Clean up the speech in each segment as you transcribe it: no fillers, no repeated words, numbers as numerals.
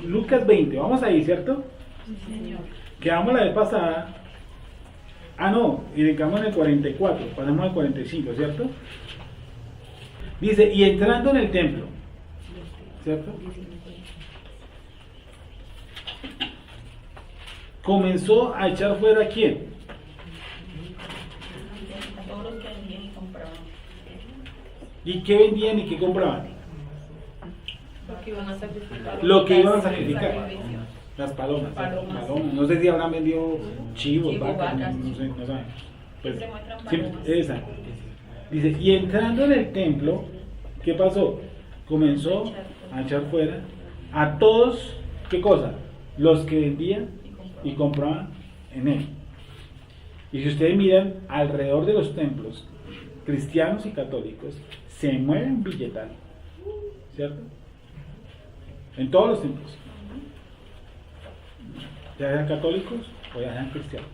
Lucas 20, vamos ahí, ¿cierto? Sí, señor. Quedamos la vez pasada. Ah, no, y quedamos en el 44, pasamos al 45, ¿cierto? Dice, y entrando en el templo, ¿cierto? Comenzó a echar fuera ¿a quién? Todos los que vendían y compraban. ¿Y qué vendían y qué compraban? Lo que iban a sacrificar. Lo que iban a sacrificar. Sacrificio. Las palomas. Palomas. No sé si habrán vendido chivos, Chivos, vacas, vacas. no sé, no saben. Pues, Siempre muestran sí, palomas. exacto. Dice, y entrando en el templo, ¿qué pasó? Comenzó a echar fuera a todos, ¿qué cosa? Los que vendían y compraban en él. Y si ustedes miran alrededor de los templos, cristianos y católicos, se mueven billetal, ¿cierto? En todos los templos. Ya sean católicos o ya sean cristianos.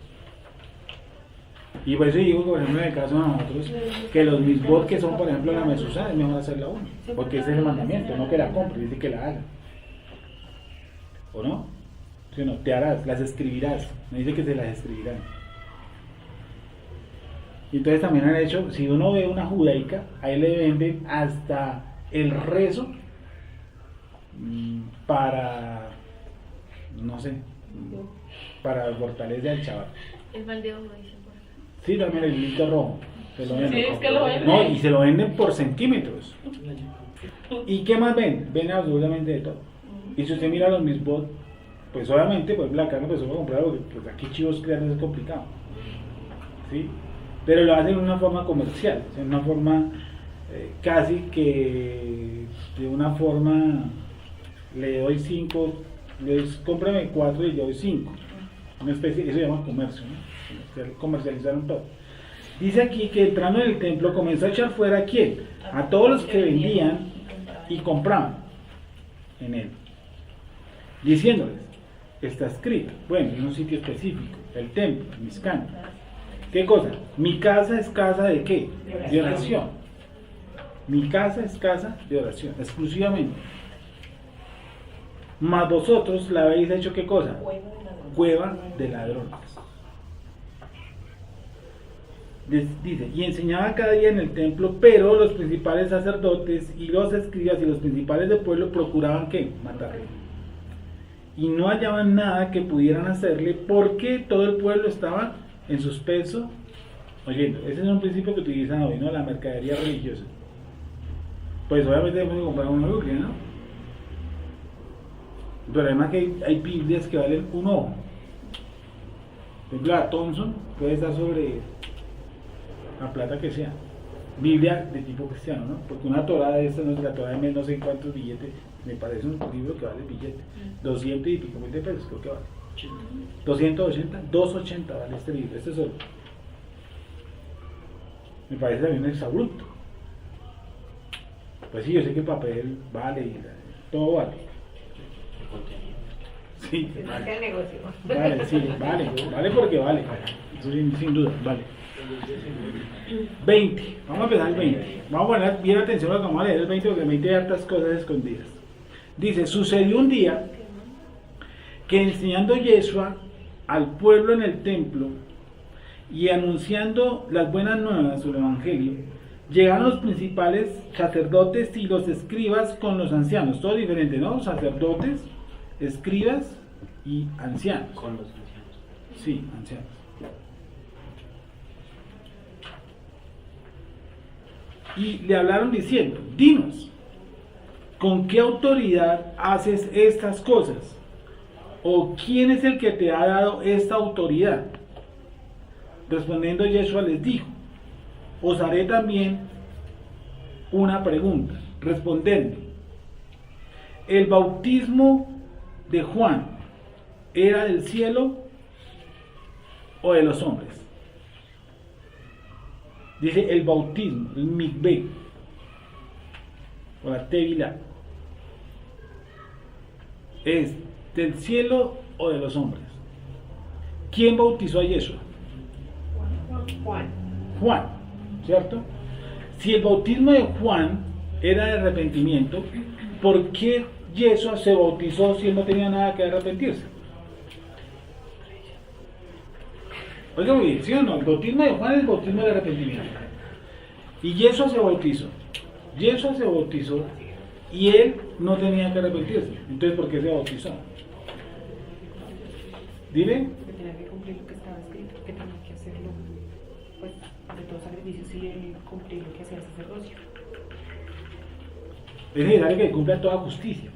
Y por eso digo, por ejemplo, en el caso de nosotros, que los misbot que son, por ejemplo, la mesusa, es mejor hacerla uno, porque ese es el mandamiento, no que la compre, dice que la haga. ¿O no? Si no, te harás, las escribirás, me dice que se las escribirán. Y entonces también han hecho, si uno ve una judaica, ahí le venden hasta el rezo para, no sé, para fortalecer al chaval. El baldeo lo dicen por acá. Sí, también el hilito rojo. Se lo venden. Sí, es que lo venden. No, y se lo venden por centímetros. ¿Y qué más ven? Ven absolutamente de todo. Y si usted mira los misbot, pues obviamente pues la carne pues uno comprar porque pues aquí chivos criados es complicado. ¿Sí? Pero lo hacen de una forma comercial, de una forma casi que de una forma le doy 5, cómprame 4 y le doy 5. Una especie, eso se llama comercio, ¿no? Comercializaron todo. Dice aquí que entrando en el templo comenzó a echar fuera ¿a quién? A todos los que vendían y compraban en él, diciéndoles, está escrito, bueno, en un sitio específico, el templo, Mizcán. ¿Qué cosa? Mi casa es casa de ¿qué? De oración. Mi casa es casa de oración, exclusivamente. Mas vosotros la habéis hecho ¿qué cosa? Cueva de ladrones. Dice, y enseñaba cada día en el templo, pero los principales sacerdotes y los escribas y los principales del pueblo procuraban ¿qué? Matarle. Y no hallaban nada que pudieran hacerle porque todo el pueblo estaba en suspenso oyendo. Ese es un principio que utilizan hoy, ¿no? La mercadería religiosa. Pues obviamente debemos de comprar una Biblia, ¿no? Pero además que hay Biblias que valen un ojo. Por ejemplo, la Thompson puede estar sobre la plata que sea. Biblia de tipo cristiano, ¿no? Porque una Torah de esta, no es la Torah de no sé cuántos billetes, me parece un libro que vale billete. 200 y pico mil de pesos, creo que vale. 280, 280 vale este libro, este solo. Me parece también un exabrupto. Pues sí, yo sé que el papel vale y todo vale. Sí, Hacer negocio. vale, sí, vale porque vale. Eso sin duda, vale. 20, vamos a empezar el 20. Vamos a poner bien atención a lo que vamos a leer el 20 porque el 20 hay hartas cosas escondidas. Dice, sucedió un día que enseñando Yeshua al pueblo en el templo y anunciando las buenas nuevas sobre el evangelio, llegaron los principales sacerdotes y los escribas con los ancianos, todo diferente, ¿no? Sacerdotes, escribas y ancianos. Con los ancianos. Sí, ancianos. Y le hablaron diciendo, dinos, ¿con qué autoridad haces estas cosas? ¿O quién es el que te ha dado esta autoridad? Respondiendo Yeshua les dijo, os haré también una pregunta, respondedme. ¿El bautismo de Juan era del cielo o de los hombres? Dice el bautismo, el mikveh, o la tevilá, ¿es del cielo o de los hombres? ¿Quién bautizó a Yeshua? Juan, ¿cierto? Si el bautismo de Juan era de arrepentimiento, ¿por qué Yeshua se bautizó si él no tenía nada que arrepentirse? Oiga muy bien, ¿sí o no? El bautismo de Juan es el bautismo del arrepentimiento. Y Yeshua se bautizó. Yeshua se bautizó y él no tenía que arrepentirse. Entonces, ¿por qué se bautizó? Dime. Que tenía que cumplir lo que estaba escrito, que tenía que hacerlo, pues, de todo sacrificio, sí, cumplir lo que hacía el sacerdocio. Es necesario que cumpla toda justicia.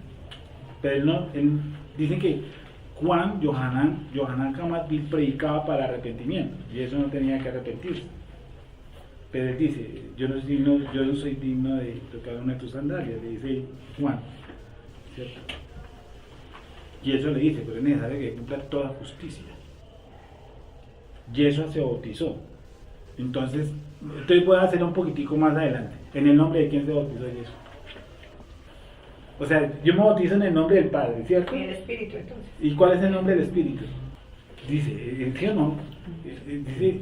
Pero él dice que Juan, Yohanan Camatil predicaba para arrepentimiento y eso no tenía que arrepentirse. Pero él dice, yo no soy digno de tocar una de tus sandalias, le dice Juan, ¿cierto? Y eso le dice, pero es necesario que cumpla toda justicia. Yeshua se bautizó. Entonces voy a hacer un poquitico más adelante. ¿En el nombre de quién se bautizó Yeshua? O sea, yo me bautizo en el nombre del Padre, ¿cierto? Y el Espíritu, entonces. ¿Y cuál es el nombre del Espíritu? Dice, ¿sí o no? Dice,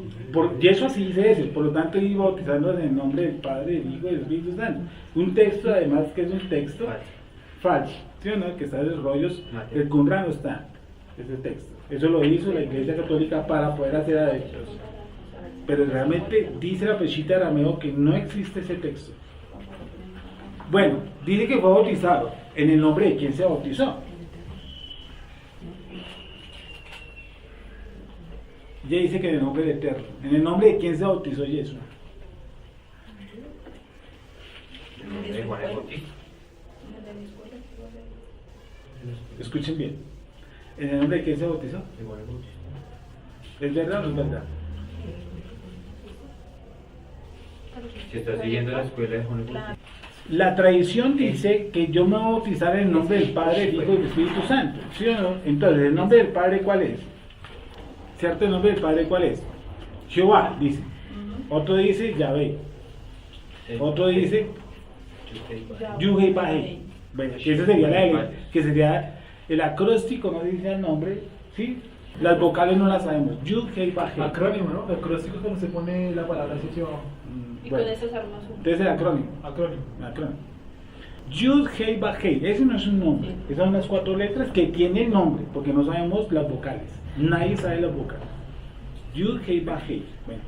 Yeshua sí dice eso, por lo tanto iba bautizando en el nombre del Padre, del Hijo y del Espíritu Santo. Un texto además que es un texto falso, ¿sí o no? Que está en los rollos, el Qumran no está, ese texto. Eso lo hizo la Iglesia Católica para poder hacer adeptos. Pero realmente dice la Peshita Arameo que no existe ese texto. Bueno, dice que fue bautizado. ¿En el nombre de quién se bautizó? Ya dice que en el nombre del Eterno. ¿En el nombre de quién se bautizó Yeshua? En nombre de Juan el Bautista. Escuchen bien. ¿En el nombre de quién se bautizó? De Juan el Bautista. ¿Es verdad o no es verdad? Si estás siguiendo la escuela de Juan el Bautista. La tradición dice que yo me voy a bautizar en el nombre del Padre, del Hijo y del Espíritu Santo. ¿Sí o no? Entonces, ¿el nombre del Padre cuál es? ¿Cierto? ¿El nombre del Padre cuál es? Jehová, dice. Otro dice Yahvé. Otro dice Yuhei Bahei. Bueno, que ese sería que sería el acróstico, no dice el nombre, ¿sí? Las vocales no las sabemos. Yuhei Bahei. Acrónimo, ¿no? Acróstico es cuando se pone la palabra así, ¿sí o no? Y Bueno, con esas armas. entonces el acrónimo. Acrónimo. Yud, Hei, Bajei, ese no es un nombre, esas son las 4 letras que tienen nombre, porque no sabemos las vocales, nadie sabe las vocales. Yud, Hei, Bajei. Bueno,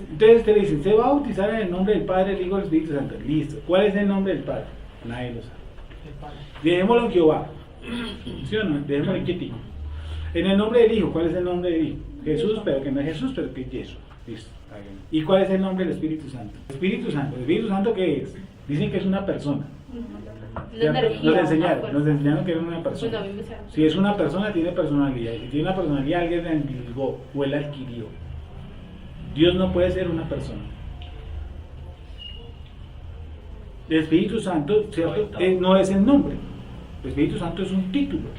entonces te dicen, se va a bautizar en el nombre del Padre, el Hijo y el Espíritu Santo. Listo. ¿Cuál es el nombre del Padre? Nadie lo sabe. Dejémoslo en Jehová. ¿Sí o no? Dejémoslo en quietico. En el nombre del Hijo, ¿cuál es el nombre del Hijo? Jesús, pero que no es Jesús, pero que es Jesús. Listo. ¿Y cuál es el nombre del Espíritu Santo? Espíritu Santo. ¿El Espíritu Santo qué es? Dicen que es una persona. Nos enseñaron que era una persona. Bueno, a mí me sale. Si es una persona, tiene personalidad. Si tiene una personalidad, alguien la endilgó o él la adquirió. Dios no puede ser una persona. El Espíritu Santo, ¿cierto? No es el nombre. El Espíritu Santo es un título.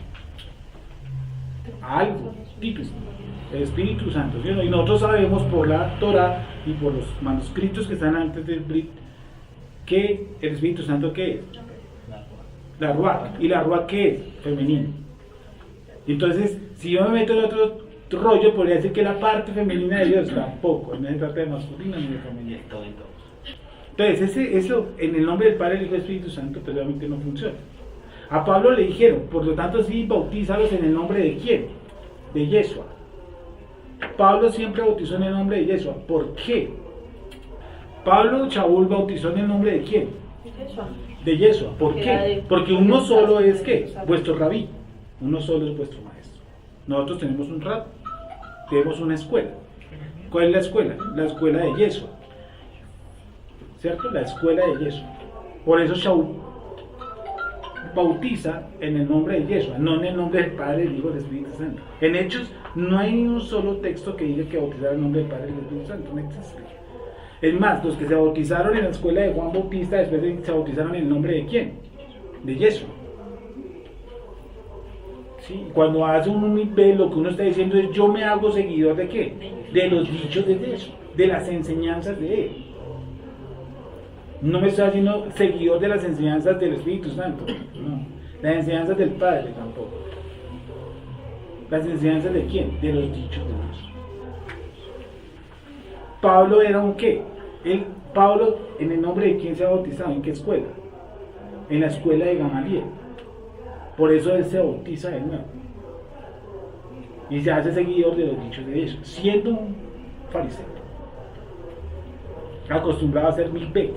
Algo, título. El Espíritu Santo, ¿sí? Y nosotros sabemos por la Torah y por los manuscritos que están antes del Brit que el Espíritu Santo ¿qué es? La Ruach. ¿Y la Ruach qué es? Femenino. Entonces, si yo me meto en otro rollo, podría decir que la parte femenina de Dios tampoco, no se trata de masculino ni de femenino. Entonces, eso en el nombre del Padre, el Hijo y el Espíritu Santo, pues realmente no funciona. A Pablo le dijeron, por lo tanto, sí, bautízalos en el nombre de quién? De Yeshua. Pablo siempre bautizó en el nombre de Yeshua. ¿Por qué? Pablo Shaul bautizó en el nombre de quién? De Yeshua. ¿Por qué? Porque uno solo es ¿qué? Vuestro rabí. Uno solo es vuestro maestro. Nosotros tenemos un rab, tenemos una escuela. ¿Cuál es la escuela? La escuela de Yeshua. ¿Cierto? La escuela de Yeshua. Por eso Shaul bautiza en el nombre de Yeshua, no en el nombre del Padre, del Hijo y del Espíritu Santo. En Hechos no hay ni un solo texto que diga que bautizar en el nombre del Padre y del Espíritu Santo, no existe. Es más, los que se bautizaron en la escuela de Juan Bautista, después se bautizaron en el nombre de quién? De Yeshua. ¿Sí? Cuando hace un nivel, lo que uno está diciendo es: yo me hago seguidor de qué? De los dichos de Yeshua, de las enseñanzas de él. No me estoy haciendo seguidor de las enseñanzas del Espíritu Santo, no. Las enseñanzas del Padre tampoco. ¿Las enseñanzas de quién? De los dichos de Dios. Pablo era un qué? Pablo, ¿en el nombre de quién se ha bautizado? ¿En qué escuela? En la escuela de Gamaliel. Por eso él se bautiza de nuevo. Y se hace seguidor de los dichos de Dios, siendo un fariseo, acostumbrado a hacer mikveh,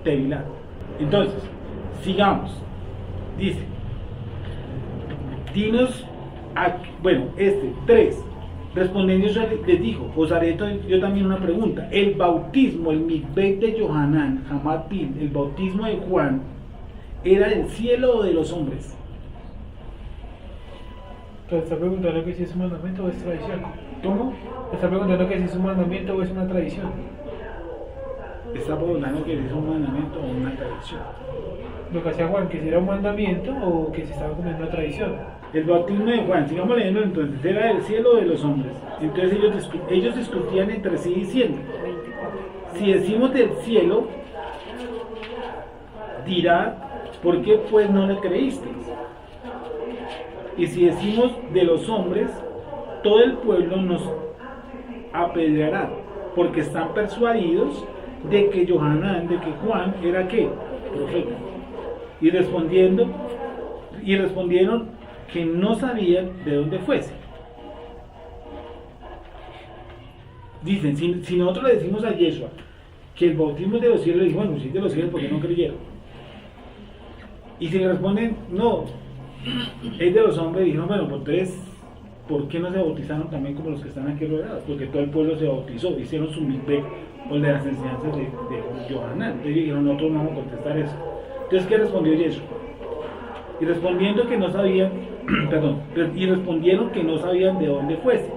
tevilá. Entonces, sigamos. Dice, dinos, bueno, 3. Respondiendo les dijo, os haré yo también una pregunta. El bautismo, el mikveh de Yohanan, Hamad Bin, el bautismo de Juan, ¿era del cielo o de los hombres? Te está preguntando que si es un mandamiento o es tradición. ¿Cómo? Te está preguntando que si es un mandamiento o es una tradición. Está preguntando que es un mandamiento o una tradición. Lo que hacía Juan, que si era un mandamiento o que se estaba cumpliendo una tradición. El bautismo de Juan, sigamos leyendo entonces, ¿era del cielo o de los hombres? Entonces ellos discutían entre sí diciendo, si decimos del cielo, dirá, ¿por qué pues no le creísteis? Y si decimos de los hombres, todo el pueblo nos apedreará, porque están persuadidos de que Yohanan, de que Juan era ¿qué? Profeta. Y respondieron que no sabían de dónde fuese. Dicen, si nosotros le decimos a Yeshua que el bautismo es de los cielos, le dijimos, bueno, si es de los cielos, ¿por qué no creyeron? Y si le responden, no, es de los hombres, dijeron, bueno, pues entonces, ¿por qué no se bautizaron también como los que están aquí rodeados? Porque todo el pueblo se bautizó, hicieron su mikveh o de las enseñanzas de Yohanan. Entonces dijeron, nosotros no vamos a contestar eso. Entonces, ¿qué respondió Yeshua? Y respondiendo que no sabían, y respondieron que no sabían de dónde fuese.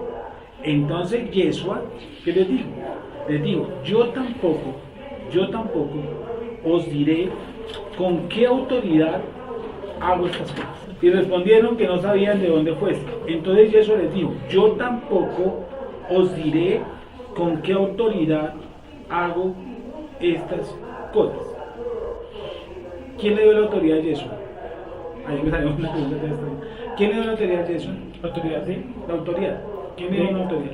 Entonces Yeshua, ¿qué les dijo? Les dijo, yo tampoco os diré con qué autoridad hago estas cosas. Y respondieron que no sabían de dónde fuese. Entonces Yeshua les dijo, yo tampoco os diré con qué autoridad hago estas cosas. ¿Quién le dio la autoridad a Yeshua? Ahí me salió una pregunta de esto. ¿Quién le dio la autoridad a Yeshua? ¿La autoridad? Sí, la autoridad. ¿Quién le dio la autoridad?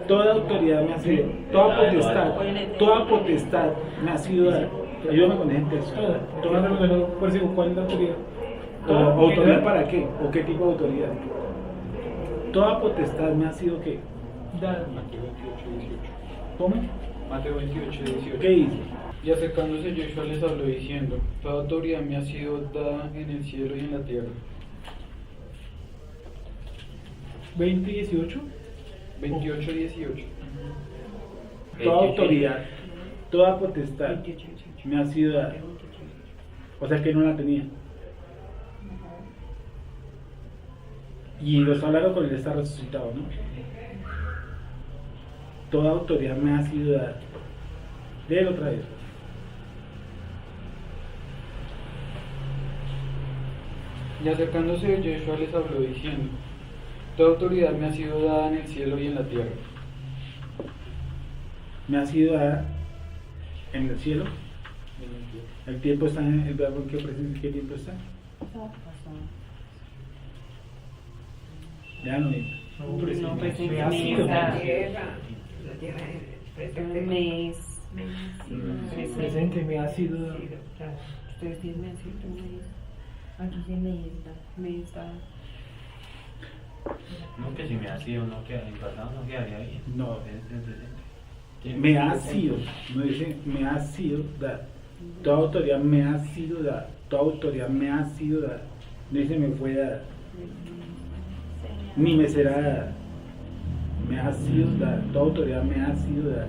Toda autoridad me ha sido, toda potestad me ha sido dada. Ayúdame con ese texto. Por eso, ¿cuál es la autoridad? ¿Autoridad para qué? ¿O qué tipo de autoridad? Toda potestad me ha sido ¿qué? Dale. Mateo 28, 18. ¿Cómo? Mateo 28, 18. ¿Qué dice? Y acercándose Yeshua les habló diciendo, toda autoridad me ha sido dada en el cielo y en la tierra. 20 y 18. 28, 18. Toda autoridad, toda potestad me ha sido dada. O sea que no la tenía. Y los hablaron con él, está resucitado, ¿no? Toda autoridad me ha sido dada. Léelo otra vez. Y acercándose Yeshua les habló diciendo, toda autoridad me ha sido dada en el cielo y en la tierra. Me ha sido dada en el cielo. El tiempo está en el verbo en qué presente, ¿qué tiempo está? Ya no es. No, presente Me ha sido. Presente me ha sido. Ustedes tienen me ha sido un mes. Aquí se me está. No, que si me ha sido, no queda en pasado, no quedaría ahí. No. Es el presente. Me ha sido, no dice me ha sido dada. Toda autoridad me ha sido dada. Toda autoridad me ha sido dada. No dice me fue dada. Ni me será dada. Me ha sido dada. Toda autoridad me ha sido dada.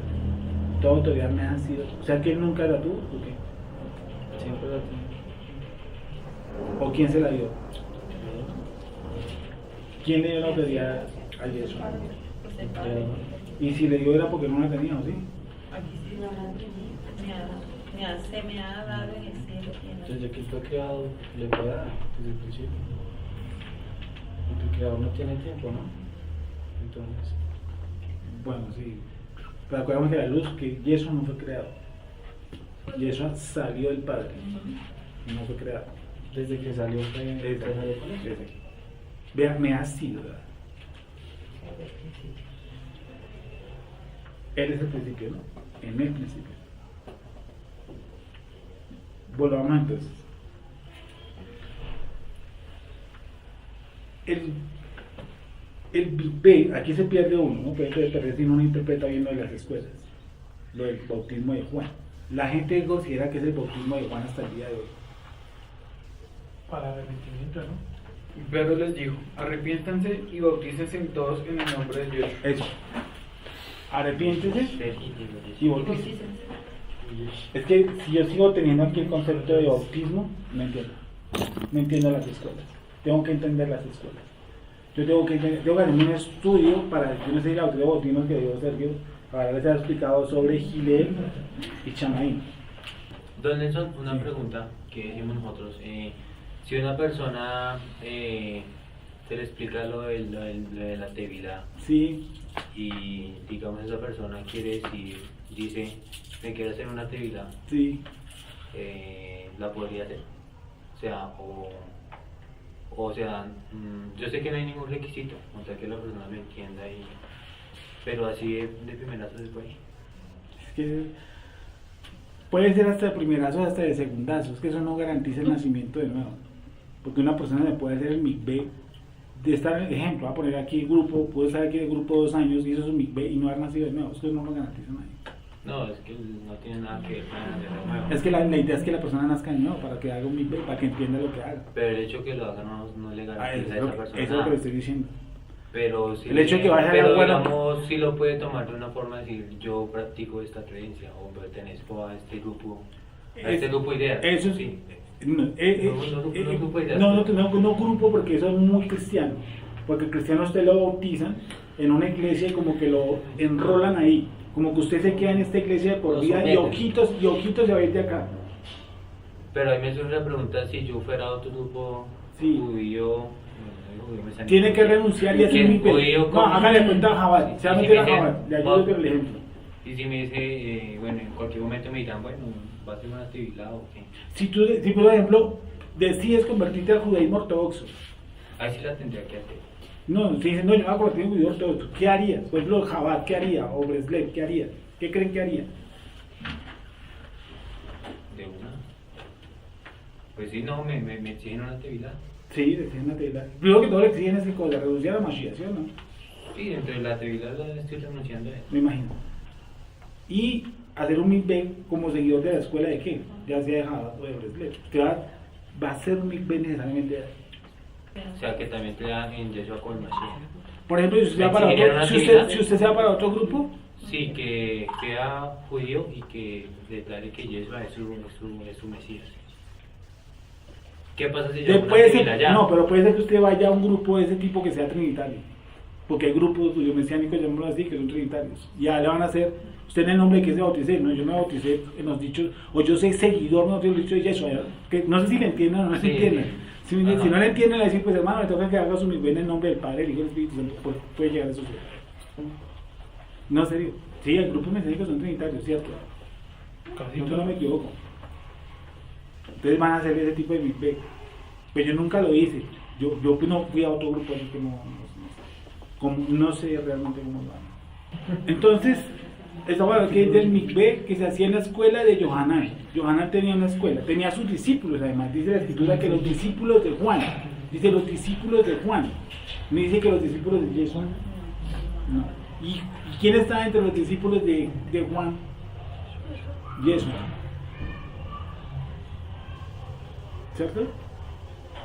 Toda autoridad me ha sido. O sea que él nunca era tú, ¿o qué? Siempre la tengo. ¿O quién se la dio? ¿Quién le dio la autoridad a Yeshua? Y si le dio era porque no la tenía, ¿o sí? Se me ha dado en el cielo y en la Desde que fue creado, le fue dado desde el principio. Porque el creador no tiene tiempo, ¿no? Entonces, Bueno, sí. Pero acuérdame que la luz, que Yeshua no fue creado. Yeshua salió del Padre. No fue creado. desde que salió fue Desde- salió con él. desde- Vea, me ha sido dado. Él es el principio, ¿no? En el principio. Volvamos entonces. el Big B, aquí se pierde uno, ¿no? Puede perder si uno no interpreta bien lo de las escuelas, lo del bautismo de Juan. La gente considera que es el bautismo de Juan hasta el día de hoy. Para arrepentimiento, ¿no? Pedro les dijo, arrepiéntanse y bautícense todos en el nombre de Dios. Eso. Arrepiéntese y bautícense. Es que si yo sigo teniendo aquí el concepto de bautismo, no entiendo las escuelas. Tengo que entender las escuelas. Yo tengo que hacer un estudio para, yo no sé, la autoridad de bautismo que dio Sergio, ahora les he explicado sobre Gilel y Chamaín. Don Nelson, una pregunta que decimos nosotros. Si una persona se le explica lo de la tevilá, Sí, y digamos esa persona dice, me quiero hacer una tevilá, sí. la podría hacer. O sea, yo sé que no hay ningún requisito, o sea que la persona lo entienda, pero así de primerazo se puede. Es que puede ser hasta de primerazo, hasta de segundazo, es que eso no garantiza el nacimiento de nuevo. Porque una persona le puede hacer el mikvé, de estar en el ejemplo, va a poner aquí el grupo, puede estar aquí el grupo 2 años, hizo su mikvé y no haber nacido de nuevo, eso no lo garantiza nadie. No, es que no tiene nada que ver con de nuevo. Es que la idea es que la persona nazca de nuevo, para que haga un mikvé, para que entienda lo que haga. Pero el hecho que lo haga no le garantiza a esa persona. Eso es lo que le estoy diciendo. Pero si El hecho de que vaya a pero bueno, digamos, sí lo puede tomar de una forma de decir, yo practico esta creencia o pertenezco a este grupo idea. Eso es, sí. No, grupo ideas. no grupo, porque eso es muy cristiano. Porque cristiano usted lo bautizan en una iglesia y como que lo enrolan ahí. Como que usted se queda en esta iglesia de por vida y ojitos se va a ir de acá. Pero ahí me surge la pregunta, si yo fuera a otro grupo judío, tiene que renunciar y hacer mi pedido. No, hágale cuenta a Jabal, se va a meter a Jabal, le ayudo con el ejemplo. Y si me dice, bueno, en cualquier momento me dirán, bueno, va a ser una actividad o qué. Si por ejemplo, decides convertirte al judaísmo ortodoxo. Ahí sí la tendría que hacer. No, si dicen, no, yo me voy a convertir en judío ortodoxo, ¿qué harías? Por ejemplo, Jabal, ¿qué haría? O Breslev, ¿qué haría? ¿Qué creen que haría? De una. Pues sí, no, me exigen una actividad. Sí, le exigen una tevilá. Primero que todo le exigen es que cosa, reducir a la Mashiach, ¿sí o no? Sí, dentro de la actividad la estoy renunciando a eso. Me imagino. Y hacer un mikvé como seguidor de la escuela de qué, ya sea de Jabal o de Breslev. Usted va a hacer un mikvé necesariamente de ahí. O sea, que también te dan en Yeshua con Mashiach. Por ejemplo, si usted, ¿Me va para exigirían otro, una actividad? si usted se va para otro grupo, Sí, que sea judío y que declare que Yeshua es su Mesías. ¿Qué pasa si yo hago una puede actividad ser, allá? no, pero puede ser que usted vaya a un grupo de ese tipo que sea trinitario. Porque hay grupos judíos mesiánicos, llamémoslo así, que son trinitarios. Ya le van a hacer, usted en el nombre de que se bauticé, no, yo me bauticé en los dichos, o yo soy seguidor, no tengo dicho de Yeshua, que no sé si le entiendan o no se entiendan. Si no le entienden, le decir, pues hermano, me toca que haga su mikvé en el nombre del Padre, el Hijo y el Espíritu Santo, puede llegar a eso. No, serio. Sí, el grupo mesiánico son trinitarios, ¿cierto? Casi No, todo. no me equivoco. Entonces van a hacer ese tipo de mikvé. Pero yo nunca lo hice. Yo no fui a otro grupo, así que no sé realmente cómo lo hago. Entonces, estamos hablando que es del mikvé que se hacía en la escuela de Yohanan. Yohanan tenía una escuela, tenía sus discípulos además. Dice la escritura que los discípulos de Juan. Dice los discípulos de Juan. No dice que los discípulos de Jesús. No. ¿Y quién estaba entre los discípulos de Juan? Jesús. ¿Cierto?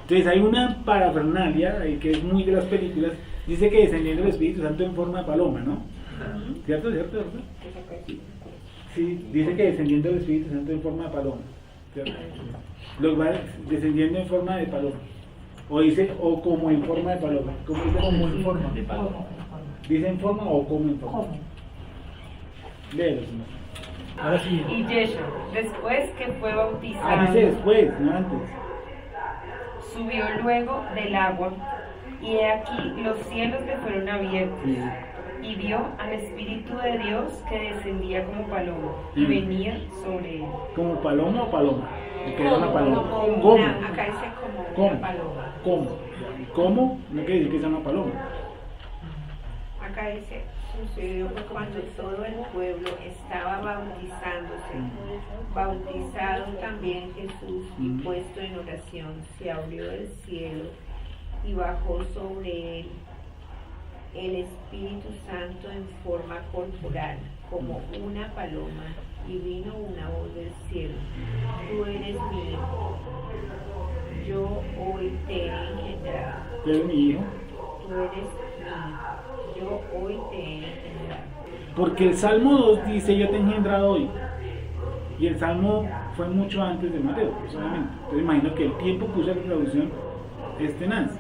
Entonces hay una parafernalia que es muy de las películas, dice que descendiendo el Espíritu Santo en forma de paloma, ¿no? ¿Cierto? Sí, dice que descendiendo el Espíritu Santo en forma de paloma, ¿cierto? Los va descendiendo en forma de paloma, o dice, o como en forma de paloma. ¿Cómo dice? Como en forma de paloma. ¿Dice en forma o como en forma? Léelo, señor. Ahora sí. Y Yeshua, después que fue bautizado, Dice después, no antes. subió luego del agua, y he aquí los cielos le fueron abiertos, y vio al Espíritu de Dios que descendía como paloma, y venía sobre él. ¿Como paloma o paloma? Porque era una paloma. Como ¿Cómo? acá dice como ¿Cómo? una paloma. ¿Cómo? ¿Cómo? No quiere decir que sea una paloma. Acá dice, sucedió cuando todo el pueblo estaba bautizado también Jesús y puesto en oración, se abrió el cielo y bajó sobre él el Espíritu Santo en forma corporal, como una paloma, y vino una voz del cielo: tú eres mi hijo, yo hoy te he engendrado. Tú eres mi hijo. Tú eres mi hijo, yo hoy te he engendrado. Porque el Salmo 2 dice: yo te he engendrado hoy. Y el Salmo fue mucho antes de Mateo, solamente. Entonces imagino que el tiempo que usa la traducción es tenaz.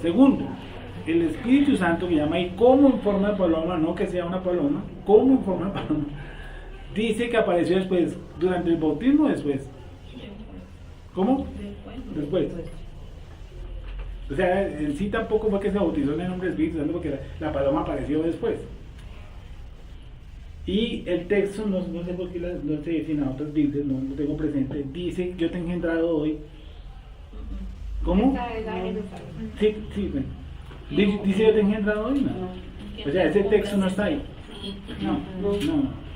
Segundo, el Espíritu Santo, que llama ahí como en forma de paloma, no que sea una paloma, como en forma de paloma, dice que apareció después, durante el bautismo o después. ¿Cómo? Después. O sea, en sí tampoco fue que se bautizó en el nombre del Espíritu Santo, porque la paloma apareció después. Y el texto, no sé por qué no se dice en otras Biblias, no lo tengo presente, dice: yo te he engendrado hoy. ¿Cómo? Sí, bueno. Dice: yo te he engendrado hoy, no. O sea, ese texto no está ahí. No.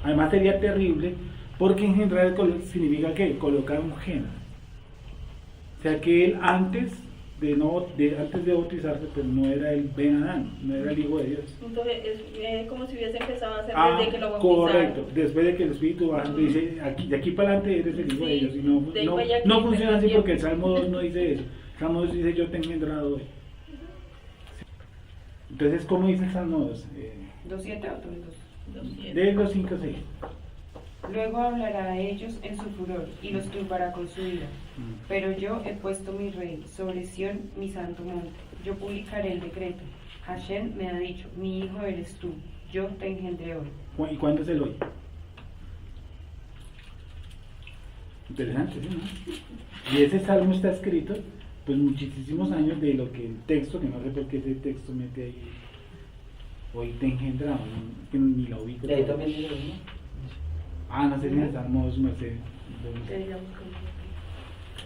Además sería terrible, porque engendrar significa ¿qué? Colocar un gen. O sea que él antes de bautizarse, pues no era el Ben Adán, no era el Hijo de Dios. Entonces es como si hubiese empezado a hacer desde que lo bautizaron. Correcto, después de que el Espíritu baja, dice: de aquí para adelante eres el Hijo de Dios. Y no funciona así, porque el Salmo 2 no dice eso. El Salmo 2 dice: yo te he engendrado hoy. Entonces, ¿cómo dice el Salmo 2? 2:7 o 2:2. De los 5, 6. Luego hablará a ellos en su furor y los turbará con su ira. Pero yo he puesto mi rey sobre Sión, mi santo monte. Yo publicaré el decreto. Hashem me ha dicho: mi hijo eres tú, yo te engendré hoy. ¿Y cuándo es el hoy? Interesante, ¿sí, no? Y ese salmo está escrito pues muchísimos años de lo que el texto, que no sé por qué ese texto mete ahí: hoy te engendrado, ¿no? Que ni lo ubico. De ahí también dice, ¿no? No sé si en el Salmo 2, Mercedes.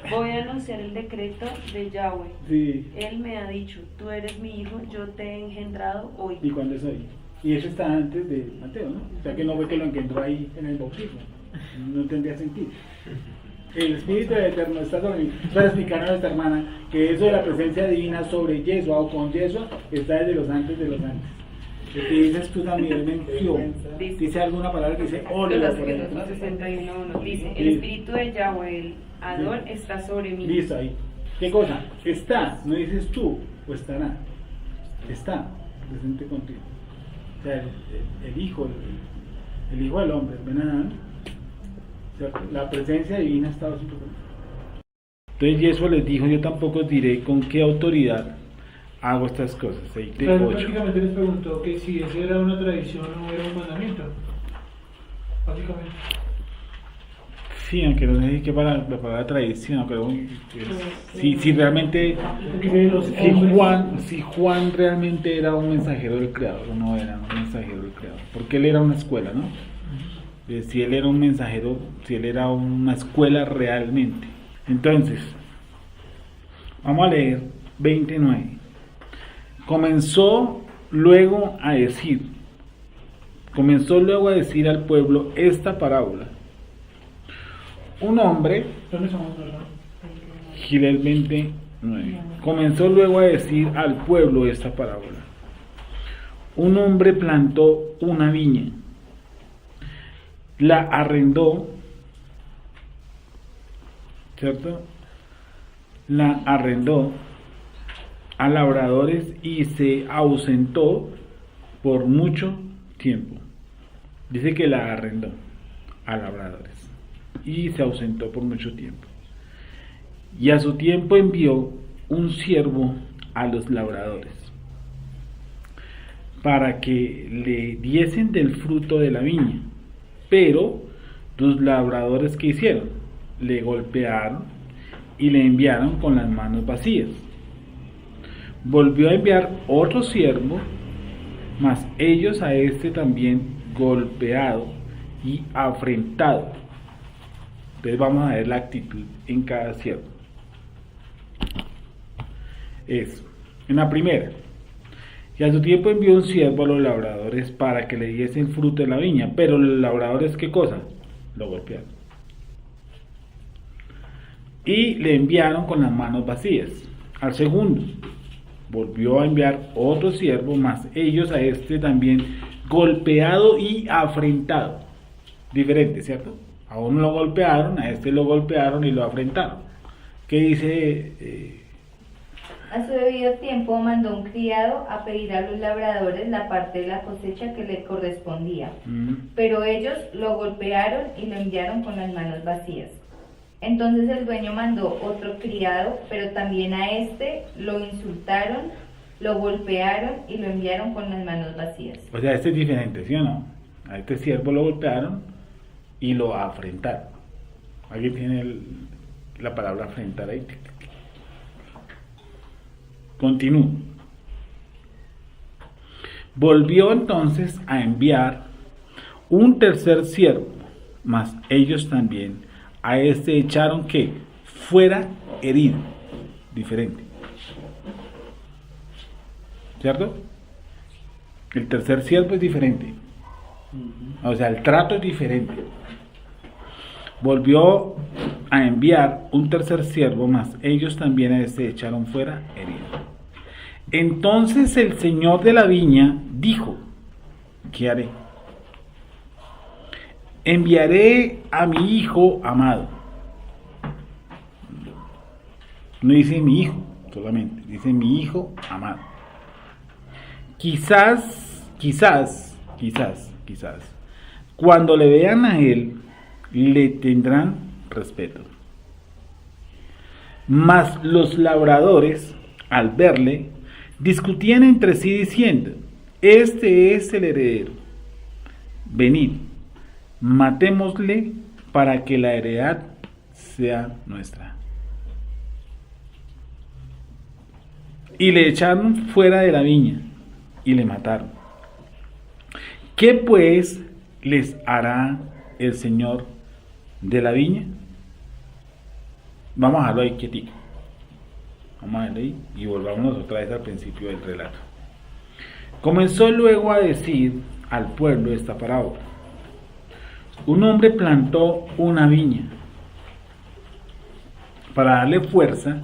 Voy a anunciar el decreto de Yahweh. Sí. Él me ha dicho: tú eres mi hijo, yo te he engendrado hoy. ¿Y cuándo es hoy? Y eso está antes de Mateo, ¿no? O sea que no fue que lo engendró ahí en el bautismo. No tendría sentido. El Espíritu Eterno está sobre mí. Para explicar a nuestra hermana que eso de la presencia divina sobre Yeshua o con Yeshua está desde los antes de los antes. ¿Qué dices tú también? Menció. Dice alguna palabra que dice hola. 61:1 dice: el Espíritu de Yahweh, el Adón, está sobre mí. Listo, ahí. ¿Qué cosa? Está, no dices tú o estará. Está presente contigo. O sea, el Hijo del Hombre, Ben Adán. O sea, la presencia divina estaba siempre con él. Entonces Yeshua les dijo: yo tampoco os diré con qué autoridad hago estas cosas. Prácticamente les preguntó que si eso era una tradición o era un mandamiento. Básicamente. Sí, aunque no sé qué para la palabra tradición, pero si realmente, si Juan realmente era un mensajero del Creador o no era un mensajero del Creador, porque él era una escuela, ¿no? Si él era un mensajero, si él era una escuela realmente. Entonces, vamos a leer 29. Comenzó luego a decir al pueblo esta parábola. Un hombre, ¿dónde somos, verdad? Gilel 29, comenzó luego a decir al pueblo esta parábola. Un hombre plantó una viña, la arrendó, ¿cierto? La arrendó a labradores y se ausentó por mucho tiempo. Dice que la arrendó a labradores y se ausentó por mucho tiempo. Y a su tiempo envió un siervo a los labradores para que le diesen del fruto de la viña. Pero los labradores, ¿qué hicieron? Le golpearon y le enviaron con las manos vacías. Volvió a enviar otro siervo, mas ellos a este también golpeado y afrentado. Entonces vamos a ver la actitud en cada siervo. Eso. En la primera: y a su tiempo envió un siervo a los labradores para que le diesen fruto de la viña, pero los labradores, ¿qué cosa? Lo golpearon y le enviaron con las manos vacías. al segundo. Volvió a enviar otro siervo, mas ellos a este también golpeado y afrentado. Diferente, ¿cierto? A uno lo golpearon, a este lo golpearon y lo afrentaron. ¿Qué dice? A su debido tiempo mandó un criado a pedir a los labradores la parte de la cosecha que le correspondía, pero ellos lo golpearon y lo enviaron con las manos vacías. Entonces el dueño mandó otro criado, pero también a este lo insultaron, lo golpearon y lo enviaron con las manos vacías. O sea, este es diferente, ¿sí o no? A este siervo lo golpearon y lo afrentaron. ¿Alguien tiene la palabra afrentar ahí? Continúo. Volvió entonces a enviar un tercer siervo, mas ellos también a este echaron que fuera herido. Diferente. ¿Cierto? El tercer siervo es diferente. O sea, el trato es diferente. Volvió a enviar un tercer siervo, mas ellos también a este echaron fuera herido. Entonces el señor de la viña dijo: ¿qué haré? Enviaré a mi hijo amado. No dice mi hijo solamente, dice mi hijo amado. Quizás, cuando le vean a él, le tendrán respeto. Mas los labradores, al verle, discutían entre sí diciendo: este es el heredero. Venid, matémosle para que la heredad sea nuestra. Y le echaron fuera de la viña y le mataron. ¿Qué pues les hará el señor de la viña? Vamos a dejarlo ahí quietico. Vamos a dejarlo ahí y volvámonos otra vez al principio del relato. Comenzó luego a decir al pueblo esta parábola: un hombre plantó una viña. Para darle fuerza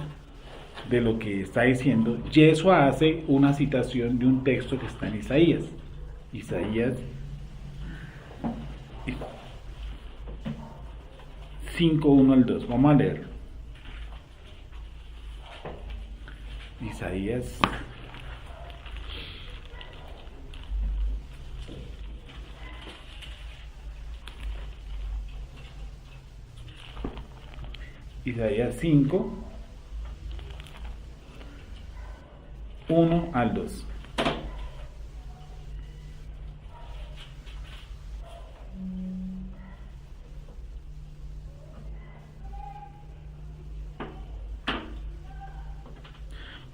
de lo que está diciendo, Yeshua hace una citación de un texto que está en Isaías. Isaías 5:1 al 2. Vamos a leer. Isaías Isaías 5, 1 al 2.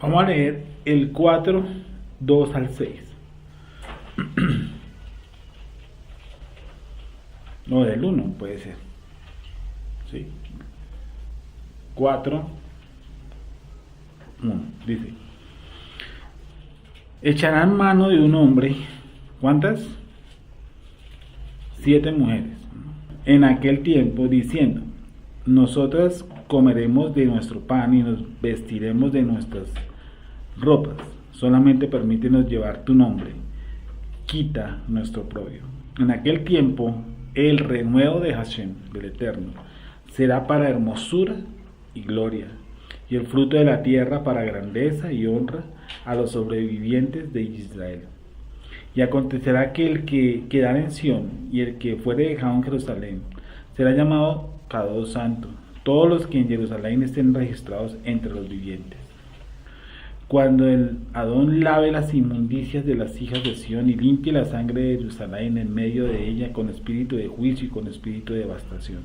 Vamos a leer el 4, 2 al 6. No, del 1 puede ser. Sí. 4, 1. Dice: echarán mano de un hombre. ¿Cuántas? 7 mujeres. En aquel tiempo, diciendo: nosotras comeremos de nuestro pan y nos vestiremos de nuestras ropas. Solamente permítenos llevar tu nombre. Quita nuestro oprobio. En aquel tiempo, el renuevo de Hashem, del Eterno, será para hermosura y gloria, y el fruto de la tierra para grandeza y honra a los sobrevivientes de Israel. Y acontecerá que el que quedare en Sión y el que fuere dejado en Jerusalén será llamado Kadosh Santo, todos los que en Jerusalén estén registrados entre los vivientes. Cuando el Adón lave las inmundicias de las hijas de Sión y limpie la sangre de Jerusalén en medio de ella con espíritu de juicio y con espíritu de devastación.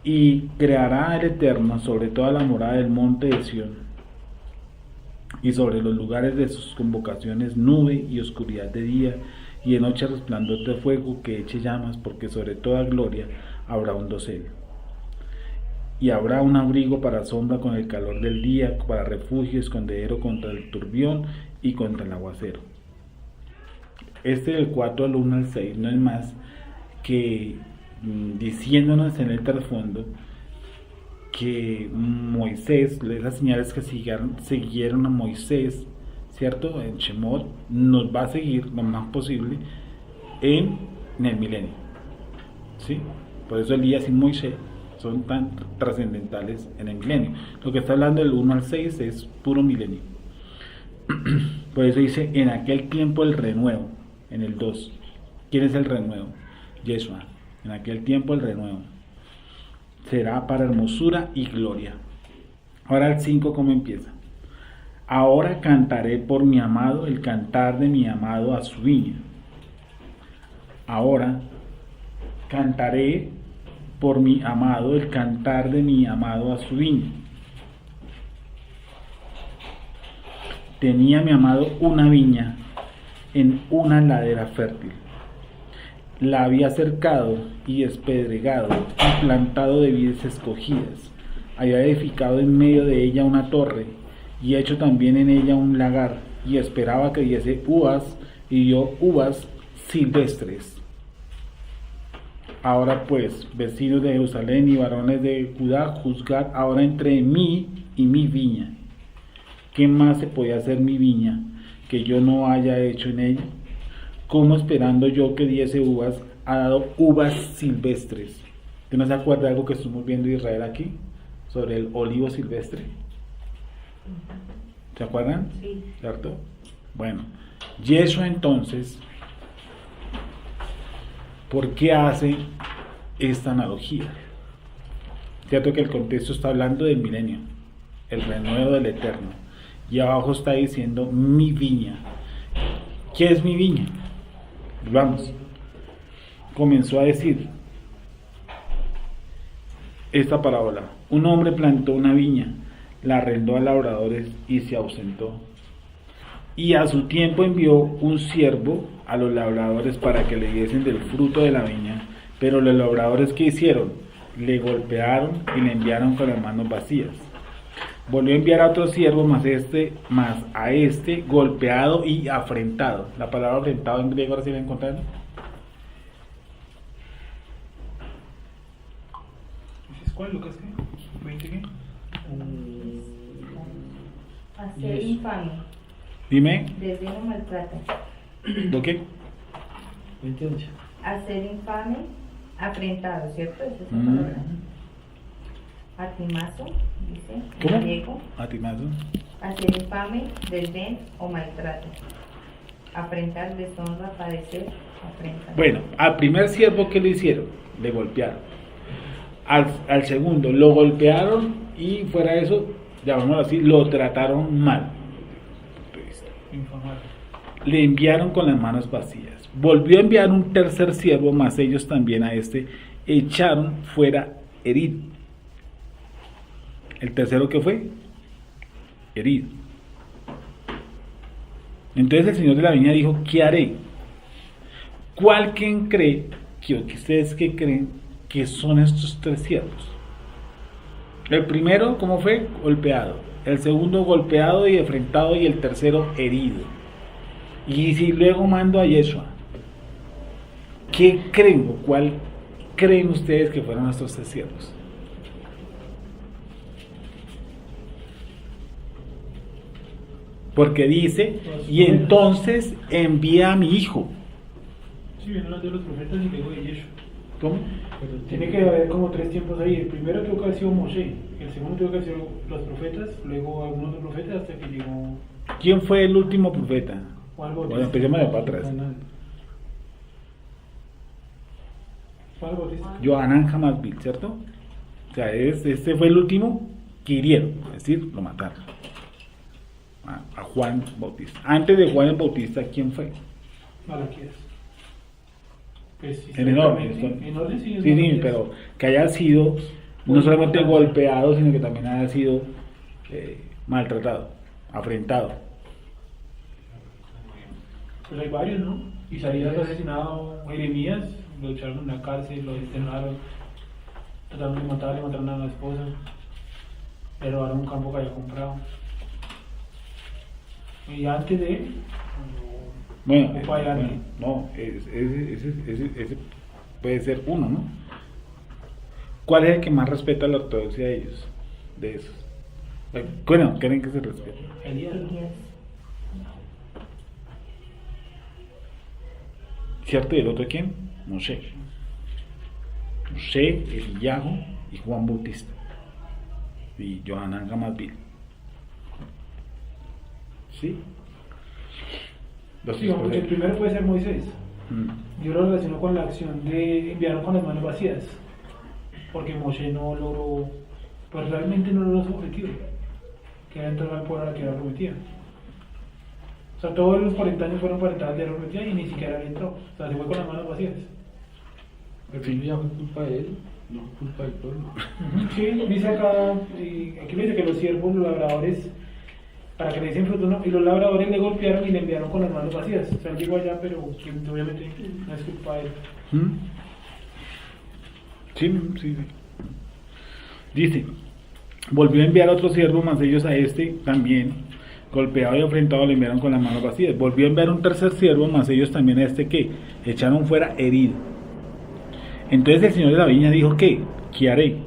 Y creará el Eterno sobre toda la morada del monte de Sión y sobre los lugares de sus convocaciones nube y oscuridad de día, y de noche resplandor de fuego que eche llamas, porque sobre toda gloria habrá un dosel. Y habrá un abrigo para sombra con el calor del día, para refugio escondedero contra el turbión y contra el aguacero. Del 4 al 1 al 6 no es más que diciéndonos en el trasfondo que Moisés, esas señales que siguieron a Moisés, ¿cierto? En Shemot, nos va a seguir lo más posible en el milenio, ¿sí? Por eso Elías y Moisés son tan trascendentales en el milenio. Lo que está hablando del 1 al 6 es puro milenio. Por eso dice, en aquel tiempo el renuevo, en el 2. ¿Quién es el renuevo? Yeshua. En aquel tiempo el renuevo será para hermosura y gloria. Ahora el 5, ¿cómo empieza? Ahora cantaré por mi amado el cantar de mi amado a su viña. Ahora cantaré por mi amado el cantar de mi amado a su viña. Tenía mi amado una viña en una ladera fértil. La había cercado y despedregado y plantado de vides escogidas. Había edificado en medio de ella una torre y hecho también en ella un lagar, y esperaba que diese uvas, y dio uvas silvestres. Ahora pues, vecinos de Jerusalén y varones de Judá, juzgad ahora entre mí y mi viña. ¿Qué más se podía hacer mi viña que yo no haya hecho en ella? ¿Cómo esperando yo que diese uvas, ha dado uvas silvestres? ¿Usted no se acuerda de algo que estamos viendo en Israel aquí? Sobre el olivo silvestre. ¿Se acuerdan? Sí. ¿Cierto? Bueno, Yeshua entonces, ¿por qué hace esta analogía? Cierto que el contexto está hablando del milenio, el renuevo del eterno, y abajo está diciendo mi viña. ¿Qué es mi viña? Vamos. Comenzó a decir esta parábola: un hombre plantó una viña, la arrendó a labradores y se ausentó. Y a su tiempo envió un siervo a los labradores para que le diesen del fruto de la viña. Pero los labradores, ¿qué hicieron? Le golpearon y le enviaron con las manos vacías. Volvió a enviar a otro siervo, más a este golpeado y afrentado. La palabra afrentado en griego, ahora sí la encontraron. ¿Cuál, Lucas? ¿Qué? ¿20 qué? Hacer infame. Dime, Desdén o maltrato. ¿lo qué? 28. Hacer infame, afrentado, ¿cierto? Esa es la Mm. palabra. Atimazo, dice en ¿Cómo? griego. Atimazo. Hacer infame, desdén o maltrato. Afrentar, deshonra, padecer, afrenta. Bueno, al primer siervo, ¿qué le hicieron? Le golpearon. Al segundo lo golpearon y fuera de eso, llamémoslo así, lo trataron mal. Informar. Le enviaron con las manos vacías. Volvió a enviar un tercer siervo, más ellos también a este echaron fuera herido. ¿El tercero qué fue? Herido. Entonces el señor de la viña dijo: ¿qué haré? ¿Cuál quien cree, que ustedes que creen que son estos tres siervos? El primero, ¿cómo fue? Golpeado. El segundo, golpeado y enfrentado. Y el tercero, herido. Y si luego mando a Yeshua, ¿qué creen o cuál creen ustedes que fueron estos tres siervos? Porque dice: y entonces envía a mi hijo. Sí, viene hablando de los profetas y luego de Yeshua. ¿Cómo? Tiene que haber como tres tiempos ahí. El primero tuvo que haber sido Moshe, el segundo tuvo que haber sido los profetas, luego algunos otros profetas hasta que llegó ¿Quién fue el último profeta? Juan Bautista. Bueno, empecemos de para atrás. Juan Bautista. Yohanan Hamasbil, ¿cierto? O sea, este fue el último que hirieron, es decir, lo mataron. A Juan Bautista. Antes de Juan el Bautista, ¿quién fue? Malaquías. Pues, En el orden. En orden sí. es Sí, Malaquías. pero que haya sido no solamente golpeado, sino que también haya sido maltratado, afrentado. Pues hay varios, ¿no? Isaías fue asesinado, Jeremías lo echaron en la cárcel, lo desterraron, trataron de matar, le mataron a la esposa, le robaron un campo que había comprado. Y antes de él, Bueno, fue adelante. no, ese puede ser uno, ¿no? ¿Cuál es el que más respeta la ortodoxia de ellos? de esos. Bueno, ¿quieren que se respete? Elías. ¿Cierto? ¿Y el otro quién? Moshe. Moshe, Eliyahu y Juan Bautista. Y Johanan Gamalbil. ¿Sí? Los Sí, porque el primero puede ser Moisés. Mm. Yo lo relaciono con la acción de enviaron con las manos vacías. Porque Moshe no logró, pues realmente no logró su objetivo, que era entrar al pueblo a la tierra prometida. O sea, todos los 40 años fueron para entrar a la tierra prometida y ni siquiera había entrado. O sea, se fue con las manos vacías. Pero eso ya fue culpa de él, no fue culpa del pueblo. Sí, dice acá, aquí dice que los siervos, los labradores, para que le dicen fruto, no, y los labradores le golpearon y le enviaron con las manos vacías. O sea, él llegó allá, pero obviamente no es culpa de él. Sí. Dice, volvió a enviar otro siervo, mas ellos a este también, golpeado y afrentado, le enviaron con las manos vacías. Volvió a enviar un tercer siervo, mas ellos también a este que echaron fuera herido. Entonces el señor de la viña dijo, ¿qué haré?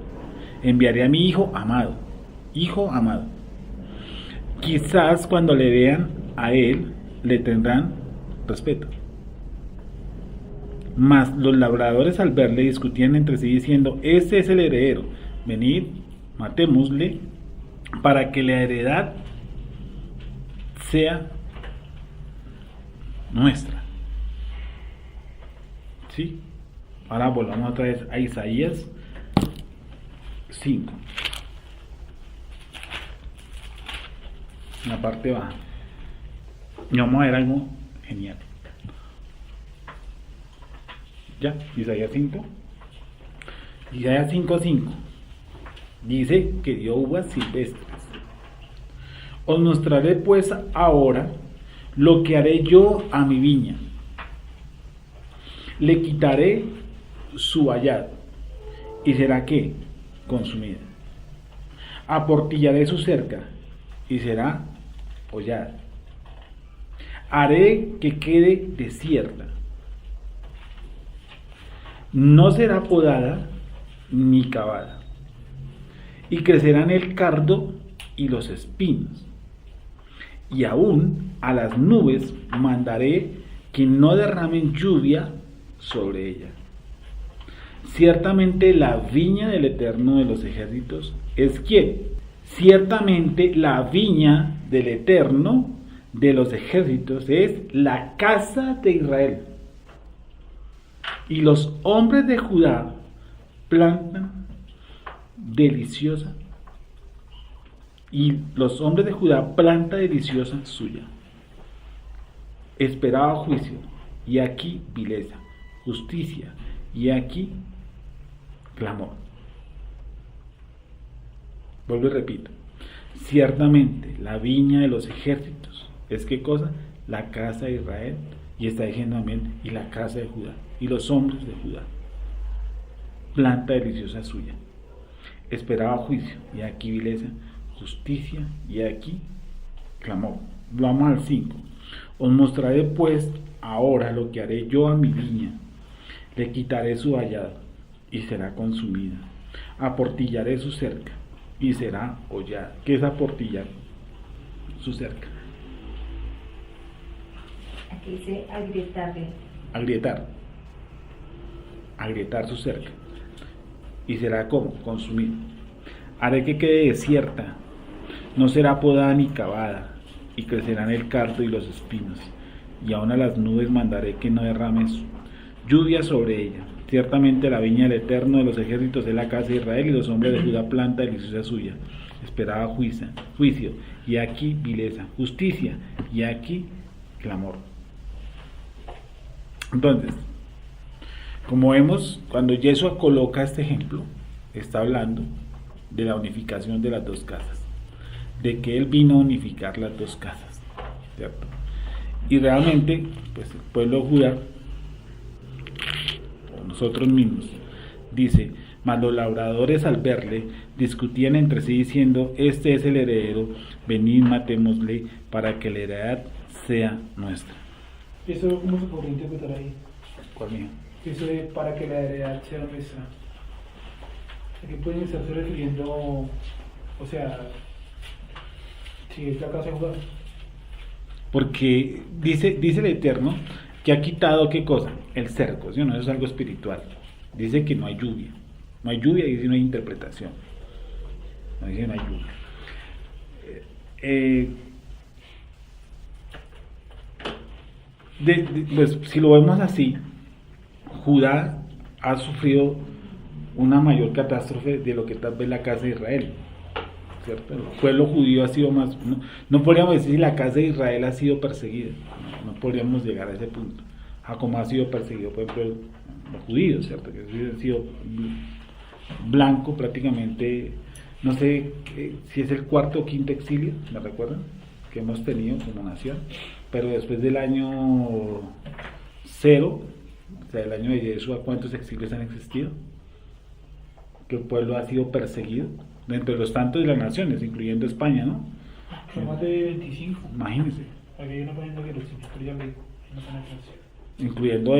Enviaré a mi hijo amado. Quizás cuando le vean a él, le tendrán respeto. Mas los labradores al verle discutían entre sí diciendo, este es el heredero, venid, matémosle, para que la heredad sea nuestra. ¿Sí? Ahora volvamos otra vez a Isaías 5. En la parte baja. Y vamos a ver algo genial. Ya, Isaías 5. Isaías 5:5. Dice que dio uvas silvestres. Os mostraré pues ahora lo que haré yo a mi viña. Le quitaré su vallado y será ¿qué? Consumida. Aportillaré su cerca y será hollada. Haré que quede desierta. No será podada ni cavada. Y crecerán el cardo y los espinos. Y aún a las nubes mandaré que no derramen lluvia sobre ella. Ciertamente la viña del Eterno de los ejércitos es ¿quién? Ciertamente la viña del Eterno de los ejércitos es la casa de Israel. Y los hombres de Judá plantan deliciosa. Y los hombres de Judá planta deliciosa suya. Esperaba juicio, y aquí vileza, justicia, y aquí clamor. Vuelvo y repito. Ciertamente la viña de los ejércitos es ¿qué cosa? La casa de Israel, y está diciendo también, y la casa de Judá, y los hombres de Judá. Planta deliciosa suya. Esperaba juicio, y aquí vileza, justicia, y aquí clamor. Vamos al 5. Os mostraré pues ahora lo que haré yo a mi viña. Le quitaré su vallado, y será consumida. Aportillaré su cerca, y será hollada. ¿Qué es aportillar? Su cerca. Aquí dice agrietarle. Agrietar su cerca. Y será como consumida. Haré que quede desierta. No será podada ni cavada. Y crecerán el cardo y los espinos. Y aún a las nubes mandaré que no derrame lluvia sobre ella. Ciertamente la viña del Eterno de los ejércitos es la casa de Israel, y los hombres de Judá planta deliciosa suya. Esperaba juicio, y aquí vileza, justicia, y aquí clamor. Entonces, como vemos, cuando Yeshua coloca este ejemplo, está hablando de la unificación de las dos casas, de que él vino a unificar las dos casas, ¿cierto? Y realmente, pues el pueblo de Judá, nosotros mismos, dice, mas los labradores al verle discutían entre sí diciendo, este es el heredero, venid matémosle para que la heredad sea nuestra. ¿Eso cómo se podría interpretar ahí? ¿Cuál mío? Eso de para que la heredad sea nuestra. ¿A qué pueden estarse refiriendo O sea, sí, es la casa de Judá. Porque dice el Eterno que ha quitado, ¿qué cosa? El cerco, ¿sí o no? Eso es algo espiritual. Dice que no hay lluvia. No hay lluvia y dice no hay interpretación. No dice no hay lluvia. Pues si lo vemos así, Judá ha sufrido una mayor catástrofe de lo que tal vez la casa de Israel, ¿cierto? El pueblo judío ha sido más, no podríamos decir si la casa de Israel ha sido perseguida, no podríamos llegar a ese punto, a como ha sido perseguido, por ejemplo, los judíos, ¿cierto? Que han sido blanco prácticamente, no sé si es el cuarto o quinto exilio, ¿me recuerdan? Que hemos tenido como nación, pero después del año 0, o sea, el año de Yeshua, ¿cuántos exilios han existido? Que el pueblo ha sido perseguido dentro de los tantos de las naciones, incluyendo España, ¿no? Son más de 25. Imagínense. Aquí hay una página que lo explica, pero ya me digo, no está en la clase. Incluyendo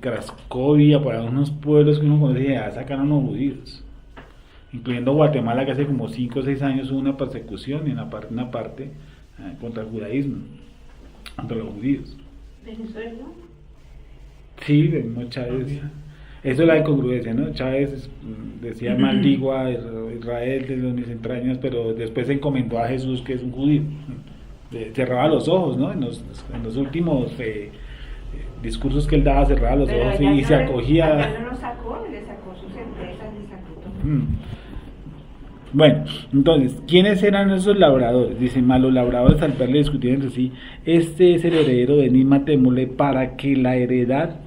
Cracovia, por algunos pueblos que uno conoce, ya sacaron los judíos. Incluyendo Guatemala, que hace como 5 o 6 años hubo una persecución y una parte contra el judaísmo, contra los judíos. ¿Venezuela? Sí, vemos Chávez. Eso es la incongruencia, ¿no? Chávez decía maldigo a Israel desde mis entrañas, pero después se encomendó a Jesús, que es un judío. Cerraba los ojos, ¿no? En los últimos discursos que él daba, cerraba los ojos y se acogía. Allá no lo sacó, le sacó sus empresas, le sacó todo. Bueno, entonces, ¿quiénes eran esos labradores? Dicen, más los labradores al verle discutir entre sí, este es el heredero, venid matémosle para que la heredad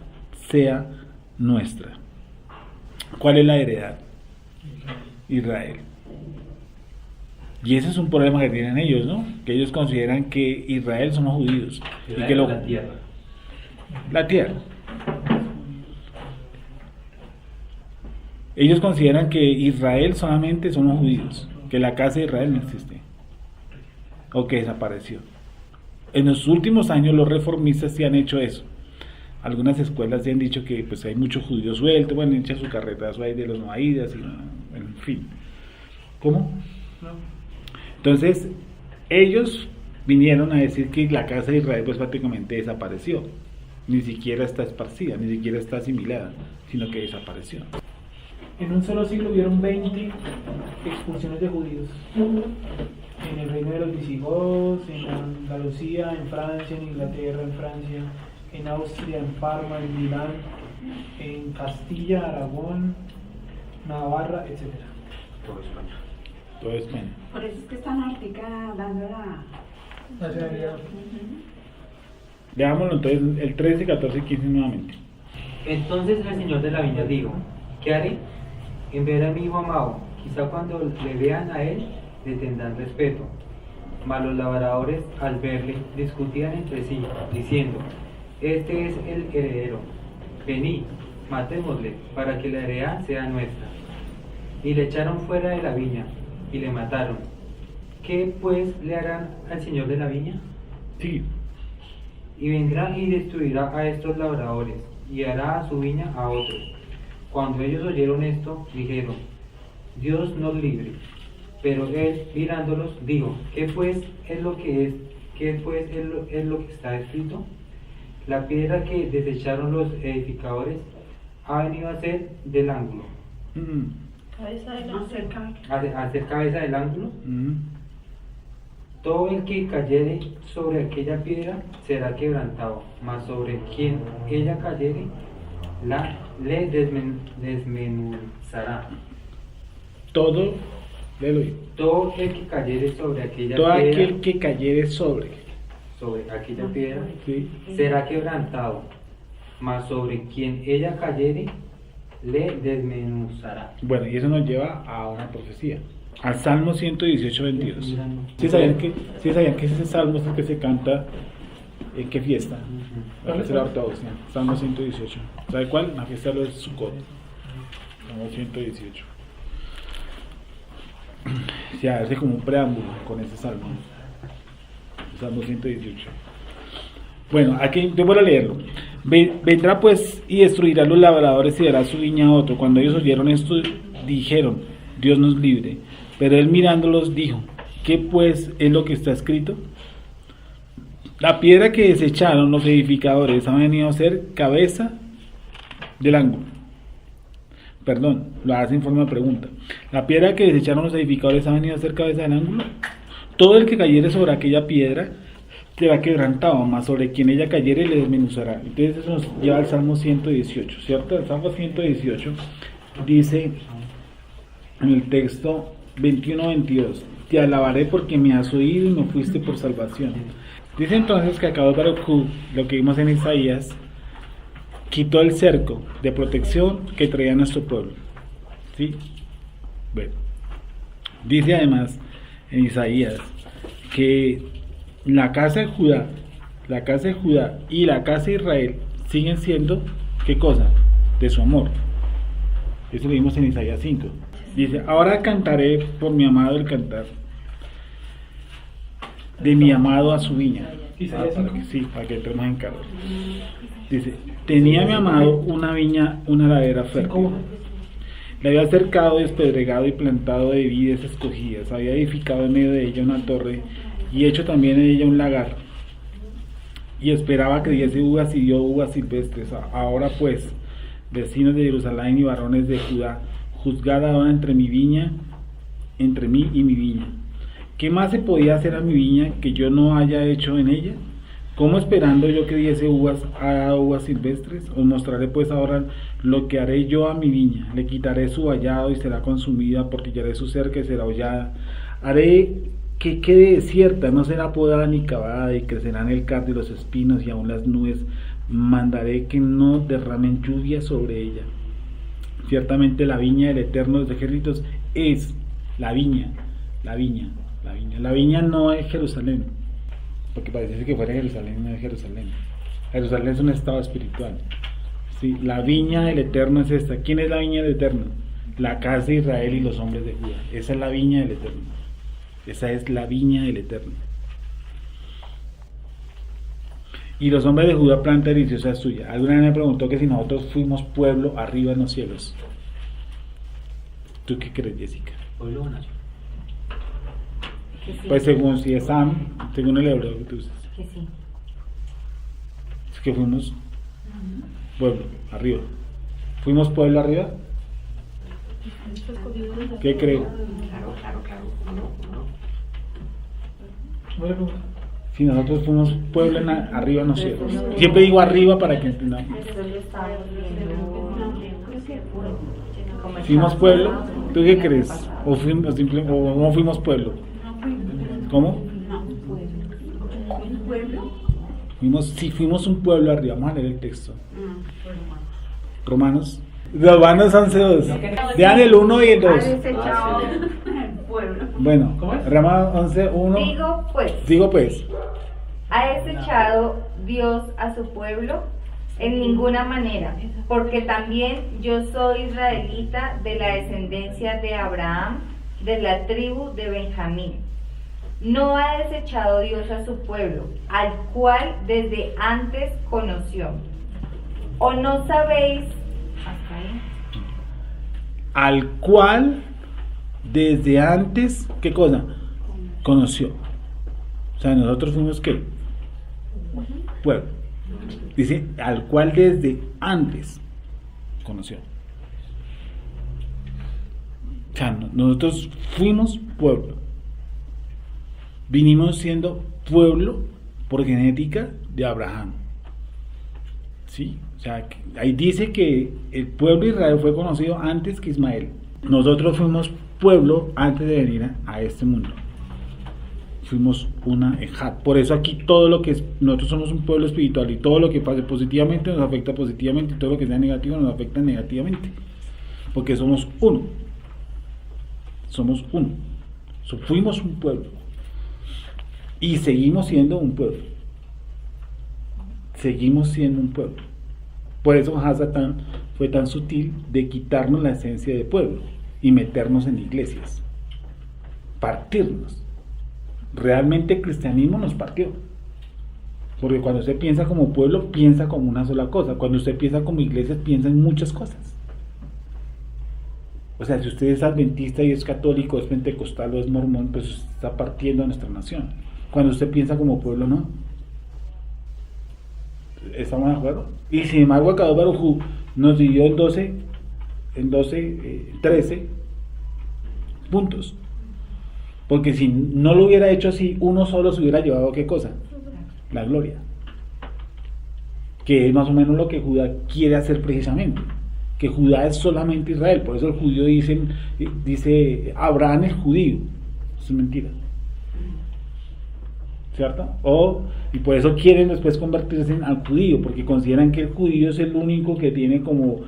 sea nuestra. ¿Cuál es la heredad? Israel. Y ese es un problema que tienen ellos, ¿no? Que ellos consideran que Israel son los judíos. Israel y que la tierra. La tierra. Ellos consideran que Israel solamente son los judíos, que la casa de Israel no existe, o que desapareció. En los últimos años los reformistas sí han hecho eso. Algunas escuelas sí han dicho que pues hay muchos judíos sueltos, bueno, echan su carretazo ahí de los noaídas, y, en fin. ¿Cómo? Entonces, ellos vinieron a decir que la casa de Israel pues prácticamente desapareció. Ni siquiera está esparcida, ni siquiera está asimilada, sino que desapareció. En un solo siglo hubieron 20 expulsiones de judíos. En el reino de los visigodos, en Andalucía, en Francia, en Inglaterra, en Francia, en Austria, en Parma, en Milán, en Castilla, Aragón, Navarra, etc. Todo España. Todo España. Por eso es que están ahorita dando la... Veámoslo entonces el 13, 14 y 15 nuevamente. Entonces el señor de la viña dijo, ¿qué haré? Enviaré a mi hijo amado, quizá cuando le vean a él le tendrán respeto. Mas los labradores al verle discutían entre sí, diciendo, este es el heredero, venid, matémosle, para que la heredad sea nuestra. Y le echaron fuera de la viña, y le mataron. ¿Qué pues le harán al señor de la viña? Sí. Y vendrá y destruirá a estos labradores, y hará a su viña a otros. Cuando ellos oyeron esto, dijeron, Dios nos libre. Pero él, mirándolos, dijo, ¿qué pues es lo que es? ¿Qué pues es lo que está escrito? La piedra que desecharon los edificadores ha venido a ser del ángulo. Cabeza de la cerca. A ser cabeza del ángulo. Todo el que cayere sobre aquella piedra será quebrantado, mas sobre quien ella cayere le desmenuzará. Todo, léelo. Todo el que cayere sobre aquella Todo piedra, aquel que cayere sobre aquella piedra, ¿sí? será quebrantado, mas sobre quien ella cayere le desmenuzará. Bueno, y eso nos lleva a una profecía, al Salmo 118, 22. ¿Sí sabían que ese salmo es el que se canta en qué fiesta? La fiesta de la ortodoxia, Salmo 118. ¿Sabe cuál? La fiesta de los Sukkot, Salmo 118. Se hace como un preámbulo con ese salmo, Salmo 118. Bueno, aquí yo voy a leerlo. Vendrá pues y destruirá a los labradores y dará su viña a otro. Cuando ellos oyeron esto, dijeron, Dios nos libre. Pero él mirándolos dijo, ¿qué pues es lo que está escrito? La piedra que desecharon los edificadores ha venido a ser cabeza del ángulo. Perdón, lo hace en forma de pregunta. La piedra que desecharon los edificadores ha venido a ser cabeza del ángulo. Todo el que cayere sobre aquella piedra será quebrantado, mas sobre quien ella cayere le desmenuzará. Entonces eso nos lleva al Salmo 118, ¿cierto? El Salmo 118 dice en el texto 21-22, te alabaré porque me has oído y me fuiste por salvación. Dice entonces que acabó Baruch Hu, lo que vimos en Isaías, quitó el cerco de protección que traía nuestro pueblo. ¿Sí? Bueno, dice además en Isaías que la casa de Judá y la casa de Israel siguen siendo, ¿qué cosa? De su amor. Eso lo vimos en Isaías 5. Dice, ahora cantaré por mi amado el cantar de mi amado a su viña. Para que entremos en calor. Dice, tenía mi amado una viña, una ladera fértil. Le había cercado, despedregado y plantado de vides escogidas. Había edificado en medio de ella una torre y hecho también en ella un lagar. Y esperaba que diese uvas y dio uvas silvestres. Ahora pues, vecinos de Jerusalén y varones de Judá, juzgad ahora entre mí y mi viña. ¿Qué más se podía hacer a mi viña que yo no haya hecho en ella? ¿Cómo esperando yo que diese uvas, haga uvas silvestres? Os mostraré pues ahora lo que haré yo a mi viña. Le quitaré su vallado y será consumida, portillaré su cerca y será hollada. Haré que quede desierta, no será podada ni cavada, y crecerán el cardo y los espinos y aún las nubes. Mandaré que no derramen lluvia sobre ella. Ciertamente la viña del Eterno de los ejércitos es la viña. La viña no es Jerusalén, porque parece que fuera Jerusalén, no es Jerusalén. Jerusalén es un estado espiritual. ¿Sí? La viña del Eterno es esta. ¿Quién es la viña del Eterno? La casa de Israel y los hombres de Judá. Esa es la viña del Eterno. Esa es la viña del Eterno. Y los hombres de Judá planta deliciosa es suya. Alguna vez me preguntó que si nosotros fuimos pueblo arriba en los cielos. ¿Tú qué crees, Jessica? Pueblo o nación. Pues según si es Sam, según el hebreo que tú usas. Que sí. Es que fuimos pueblo arriba. ¿Fuimos pueblo arriba? ¿Qué creo? Si nosotros fuimos pueblo arriba en los cielos. Siempre digo arriba para que entendamos. ¿Fuimos pueblo? ¿Tú qué crees? ¿O no fuimos pueblo? ¿Cómo? Fuimos un pueblo arriba. Vamos a leer el texto. Romanos 11:2. Vean el 1 y el 2. Bueno, Romanos 11:1. Digo pues. ¿Ha desechado Dios a su pueblo? En ninguna manera, porque también yo soy israelita de la descendencia de Abraham, de la tribu de Benjamín. No ha desechado Dios a su pueblo, al cual desde antes conoció. ¿O no sabéis? Hasta ahí. Al cual desde antes, ¿qué cosa? Conoció. O sea, nosotros fuimos ¿qué? Pueblo. Dice, al cual desde antes conoció. O sea, nosotros fuimos pueblo. Vinimos siendo pueblo por genética de Abraham. ¿Sí? O sea, ahí dice que el pueblo de Israel fue conocido antes que Ismael. Nosotros fuimos pueblo antes de venir a este mundo. Fuimos una ejad. Por eso aquí todo lo que es, nosotros somos un pueblo espiritual y todo lo que pase positivamente nos afecta positivamente y todo lo que sea negativo nos afecta negativamente. Porque somos uno. Somos uno. Fuimos un pueblo. Y seguimos siendo un pueblo. Seguimos siendo un pueblo. Por eso Hasatán fue tan sutil de quitarnos la esencia de pueblo y meternos en iglesias. Partirnos. Realmente el cristianismo nos partió. Porque cuando usted piensa como pueblo, piensa como una sola cosa. Cuando usted piensa como iglesia, piensa en muchas cosas. O sea, si usted es adventista y es católico, es pentecostal o es mormón, pues está partiendo a nuestra nación. Cuando usted piensa como pueblo, no. ¿Estamos de acuerdo? Y sin embargo, Akadosh Baruj Hu nos dividió en 13 puntos. Porque si no lo hubiera hecho así, uno solo se hubiera llevado ¿qué cosa? La gloria. Que es más o menos lo que Judá quiere hacer precisamente. Que Judá es solamente Israel. Por eso el judío dice Abraham es judío. Eso es mentira. ¿Cierto? Y por eso quieren después convertirse al judío, porque consideran que el judío es el único que tiene como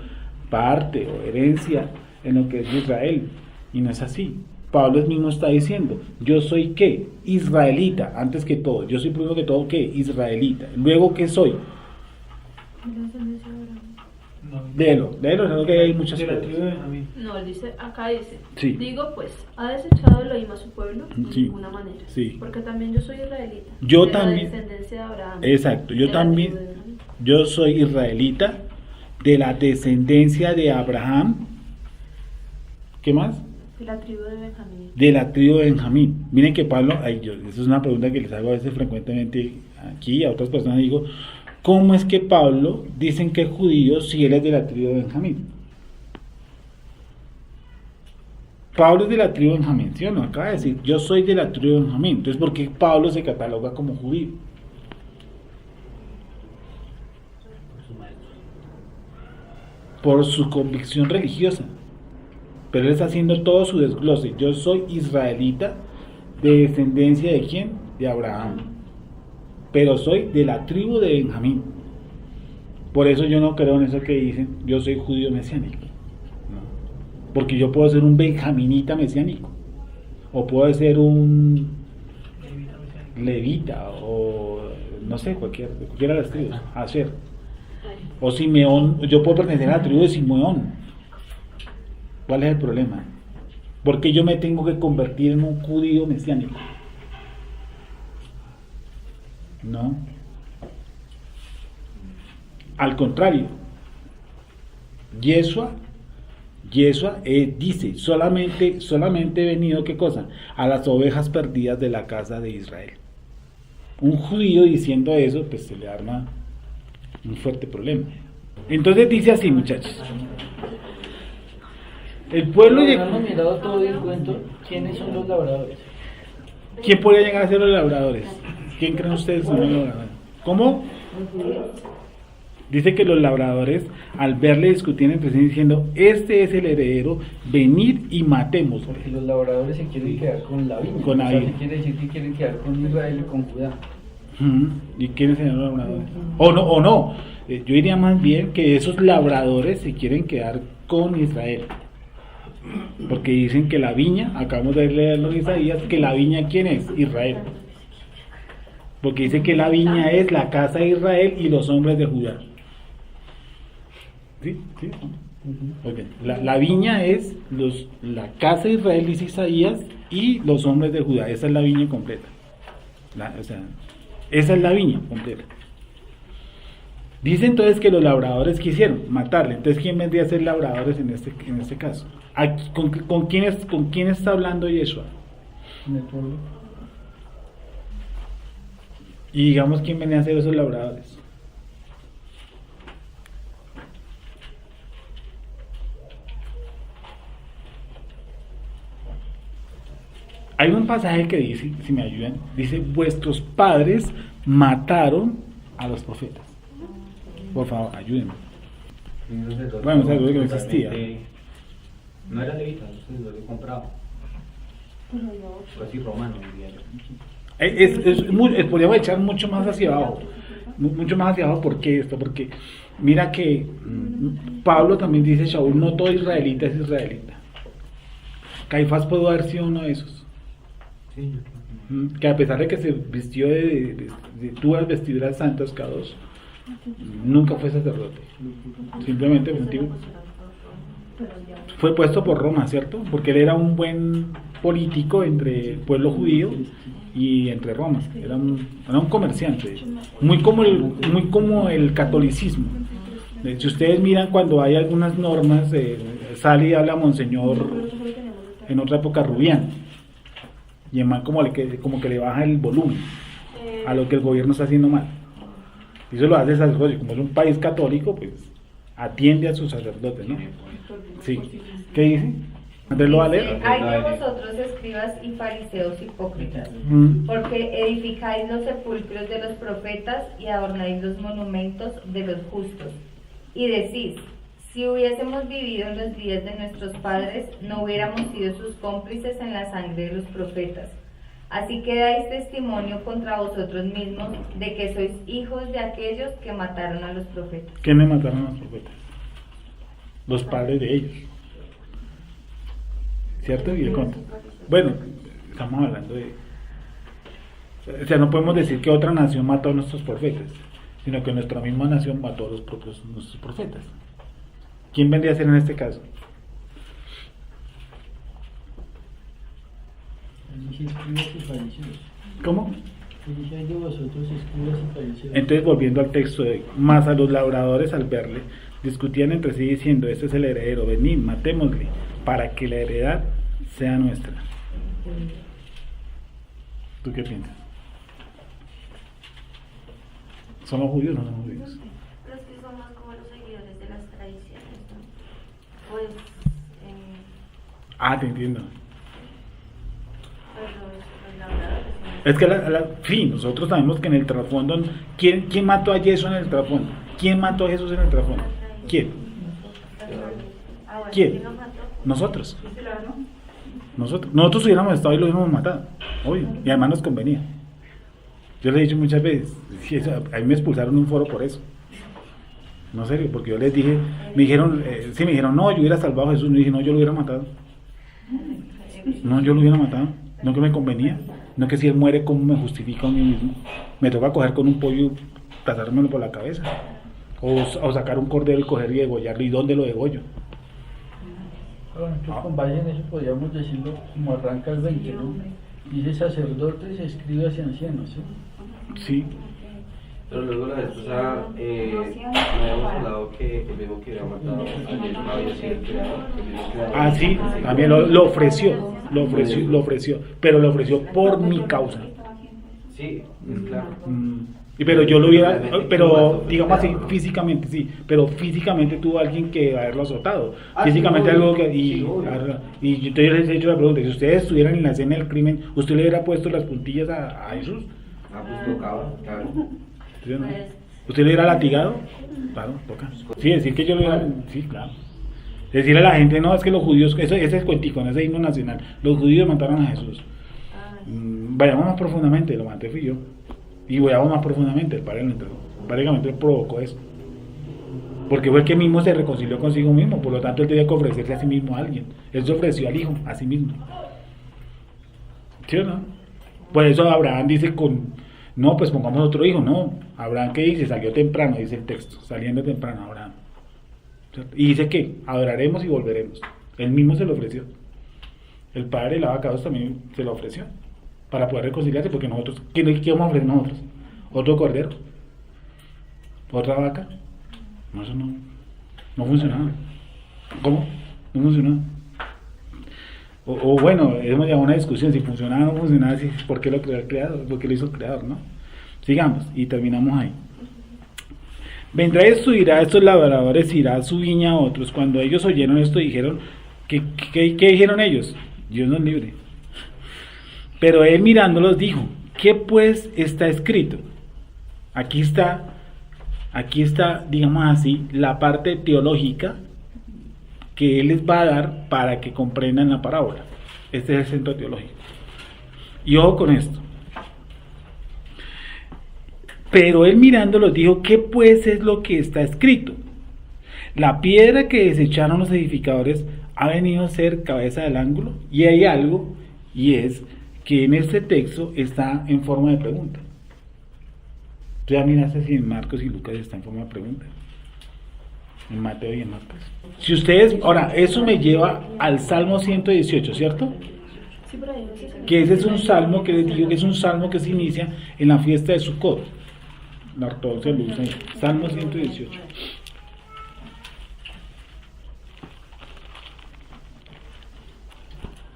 parte o herencia en lo que es Israel. Y no es así. Pablo mismo está diciendo, yo soy ¿qué? Israelita, antes que todo. Yo soy primero que todo ¿qué? Israelita. Luego ¿qué soy? Léelo, creo que hay muchas cosas. No, acá dice, Sí. digo pues, ¿ha desechado Elohim a su pueblo? De Sí. ninguna manera. Sí. Porque también yo soy israelita. Yo de también. la descendencia de Abraham. Exacto, yo de la también. tribu de Benjamín. Yo soy israelita de la descendencia de Abraham. ¿Qué más? De la tribu de Benjamín. De la tribu de Benjamín. Miren que Pablo, esa es una pregunta que les hago a veces frecuentemente aquí a otras personas, digo, ¿cómo es que Pablo dicen que es judío si él es de la tribu de Benjamín? Pablo es de la tribu de Benjamín, ¿sí o no? Acaba de decir, yo soy de la tribu de Benjamín. Entonces, ¿por qué Pablo se cataloga como judío? Por su convicción religiosa. Pero él está haciendo todo su desglose. Yo soy israelita de descendencia de ¿quién? De Abraham. Pero soy de la tribu de Benjamín. Por eso yo no creo en eso que dicen, yo soy judío mesiánico. No. Porque yo puedo ser un benjaminita mesiánico. O puedo ser un levita o no sé, cualquiera de las tribus. Asher. O Simeón, yo puedo pertenecer a la tribu de Simeón. ¿Cuál es el problema? Porque yo me tengo que convertir en un judío mesiánico. No. Al contrario, Yeshua dice, solamente he venido, ¿qué cosa? A las ovejas perdidas de la casa de Israel. Un judío diciendo eso, pues se le arma un fuerte problema. Entonces dice así, muchachos. El pueblo Habiendo mirado todo el cuento, ¿quiénes son los labradores? ¿Quién podría llegar a ser los labradores? ¿Quién creen ustedes son los labradores? ¿Cómo? Dice que los labradores, al verle discutir entre sí diciendo, este es el heredero, venid y matemos. Porque los labradores se quieren quedar con la viña. Con la viña. Quiere decir que quieren quedar con Israel y con Judá. ¿Y quiénes serán los labradores? O no. Yo diría más bien que esos labradores se quieren quedar con Israel. Porque dicen que la viña, acabamos de leerlo en Isaías, que la viña ¿quién es? Israel. Porque dice que la viña es la casa de Israel y los hombres de Judá. ¿Sí? ¿Sí? Okay. La viña es la casa de Israel, dice Isaías, y los hombres de Judá. Esa es la viña completa. Esa es la viña completa. Dice entonces que los labradores quisieron matarle. Entonces, ¿quién vendría a ser labradores en este caso? Aquí, ¿con quién está hablando Yeshua? En el pueblo. Y digamos, ¿quién venía a ser esos labradores? Hay un pasaje que dice, si me ayudan, dice, vuestros padres mataron a los profetas. Por favor, ayúdenme. Bueno, o sea, que no existía. No era levita, lo había comprado. Fue así romano, diría yo. Podríamos echar mucho más hacia abajo. Mucho más hacia abajo, ¿por qué esto? Porque mira que Pablo también dice, Shaul, no todo israelita es israelita. Caifás pudo haber sido uno de esos. Sí. Que a pesar de que se vistió de tuas vestiduras santas cada dos, nunca fue sacerdote. Simplemente fue puesto por Roma, ¿cierto? Porque él era un buen político entre el pueblo judío y entre Roma. Era un comerciante, muy como el catolicismo. Si ustedes miran cuando hay algunas normas, sale y habla a Monseñor en otra época Rubián, y el man como que le baja el volumen a lo que el gobierno está haciendo mal. Y eso lo hace el sacerdote, como es un país católico, pues atiende a sus sacerdotes, ¿no? Sí. ¿Qué dice? Andrés lo va a leer. Hay de vosotros, escribas y fariseos hipócritas, porque edificáis los sepulcros de los profetas y adornáis los monumentos de los justos. Y decís, si hubiésemos vivido en los días de nuestros padres, no hubiéramos sido sus cómplices en la sangre de los profetas. Así que dais testimonio contra vosotros mismos de que sois hijos de aquellos que mataron a los profetas. ¿Quiénes mataron a los profetas? Los padres de ellos. ¿Cierto? Y el contra. Bueno, estamos hablando de... O sea, no podemos decir que otra nación mató a nuestros profetas, sino que nuestra misma nación mató a nuestros profetas. ¿Quién vendría a ser en este caso? ¿Cómo? Entonces, volviendo al texto de más a los labradores al verle, discutían entre sí diciendo, este es el heredero, venid, matémosle, para que la heredad sea nuestra. ¿Tú qué piensas? ¿Son los judíos o no son judíos? Los que son más como los seguidores de las tradiciones, ¿no? Pues, te entiendo. pues los labradores. Es que sí, nosotros sabemos que en el trasfondo, ¿quién mató a Jesús en el trasfondo? ¿Quién mató a Jesús en el trasfondo? ¿Quién? ¿Quién? Nosotros. Nosotros hubiéramos estado y lo hubiéramos matado, obvio, y además nos convenía. Yo les he dicho muchas veces, a mí me expulsaron de un foro por eso. No, serio, porque yo les dije, me dijeron, no, yo hubiera salvado a Jesús, y dije, no, yo lo hubiera matado. No, yo lo hubiera matado, no que me convenía, no que si él muere, ¿cómo me justifico a mí mismo? Me toca coger con un pollo y pasármelo por la cabeza, o sacar un cordero y coger y degollarlo, ¿y dónde lo degollo? Nosotros con base en eso podríamos decirlo como arranca el 20, ¿no? Dice sacerdotes, escribas y ancianos, ¿sí? Sí. Pero luego la vez pasada habíamos hablado que el mismo que había matado a Jesús no había sido el creador. Sí, también lo ofreció, pero lo ofreció por mi causa. Sí, es claro. Pero yo lo hubiera, pero digamos así, físicamente sí, pero físicamente tuvo alguien que haberlo azotado, físicamente algo que, y yo les he hecho la pregunta, si ustedes estuvieran en la escena del crimen, ¿usted le hubiera puesto las puntillas a Jesús? Pues tocaba, claro. ¿Usted le hubiera latigado? Claro, toca. Sí, decir que yo lo hubiera, sí, claro. Decirle a la gente, no, es que los judíos, ese es el cuentico, en ese himno nacional, los judíos mataron a Jesús. Vayamos más profundamente, lo maté fui yo. Y vayamos más profundamente, el Padre lo entregó. Prácticamente él provocó eso. Porque fue el que mismo se reconcilió consigo mismo, por lo tanto él tenía que ofrecerse a sí mismo a alguien. Él se ofreció al Hijo, a sí mismo. ¿Sí o no? Por eso Abraham dice no, pues pongamos otro hijo, no. Abraham, ¿qué dice? Salió temprano, dice el texto, saliendo temprano Abraham. ¿Cierto? Y dice que adoraremos y volveremos. Él mismo se lo ofreció. El Padre de la vaca también se lo ofreció, para poder reconciliarse, porque nosotros, ¿qué vamos a ofrecer nosotros? ¿Otro cordero? ¿Otra vaca? No, eso no funcionaba. ¿Cómo? No funcionaba. O bueno, hemos llegado a una discusión, si funcionaba o no funcionaba, si, ¿por qué lo creó el creador? ¿Por qué lo hizo el creador? ¿No? Sigamos, y terminamos ahí. Vendrá y destruirá a estos labradores, irá a su viña a otros. Cuando ellos oyeron esto, dijeron, ¿qué dijeron ellos? Dios nos libre. Pero él mirándolos dijo, ¿qué pues está escrito? Aquí está, digamos así, la parte teológica que él les va a dar para que comprendan la parábola. Este es el centro teológico. Y ojo con esto. Pero él mirándolos dijo, ¿qué pues es lo que está escrito? La piedra que desecharon los edificadores ha venido a ser cabeza del ángulo, y hay algo, y es que en este texto está en forma de pregunta. Tú ya miraste si en Marcos y Lucas está en forma de pregunta, en Mateo y en Marcos. Si ustedes, ahora, eso me lleva al Salmo 118, ¿cierto? Que ese es un salmo que les digo que es un salmo que se inicia en la fiesta de Sukkot, la ortodoxia lo usa ahí. Salmo 118.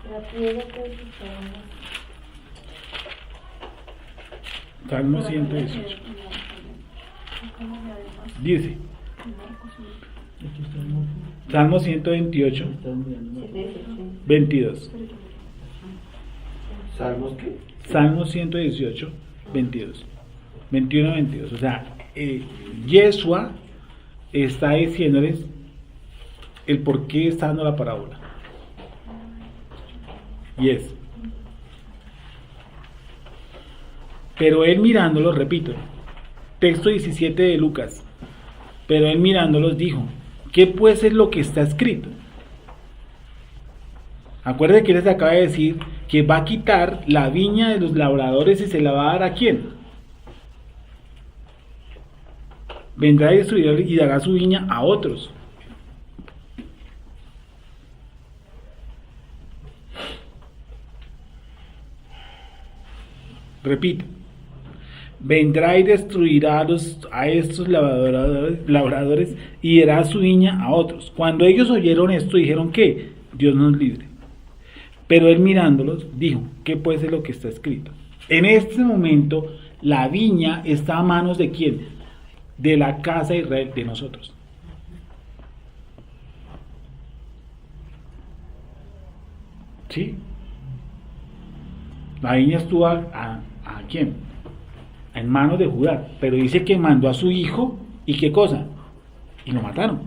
La piedra que usaron Salmo 118. Dice, Salmo 128, 22. ¿Salmos qué? Salmo 118, 22. 21, 22. O sea, Yeshua está diciéndoles el por qué está dando la parábola. Y es. Pero él mirándolos, repito, texto 17 de Lucas, pero él mirándolos dijo, ¿qué pues es lo que está escrito? Acuérdense que les acaba de decir que va a quitar la viña de los labradores y se la va a dar ¿a quién? Vendrá y destruirá y dará su viña a otros. Repito, vendrá y destruirá a estos labradores y dará su viña a otros. Cuando ellos oyeron esto, dijeron que Dios nos libre. Pero él mirándolos, dijo, ¿qué pues es lo que está escrito? En este momento, la viña está a manos ¿de quién? De la casa de Israel, de nosotros. ¿Sí? La viña estuvo ¿a quién? En manos de Judá, pero dice que mandó a su hijo, ¿y qué cosa? Y lo mataron.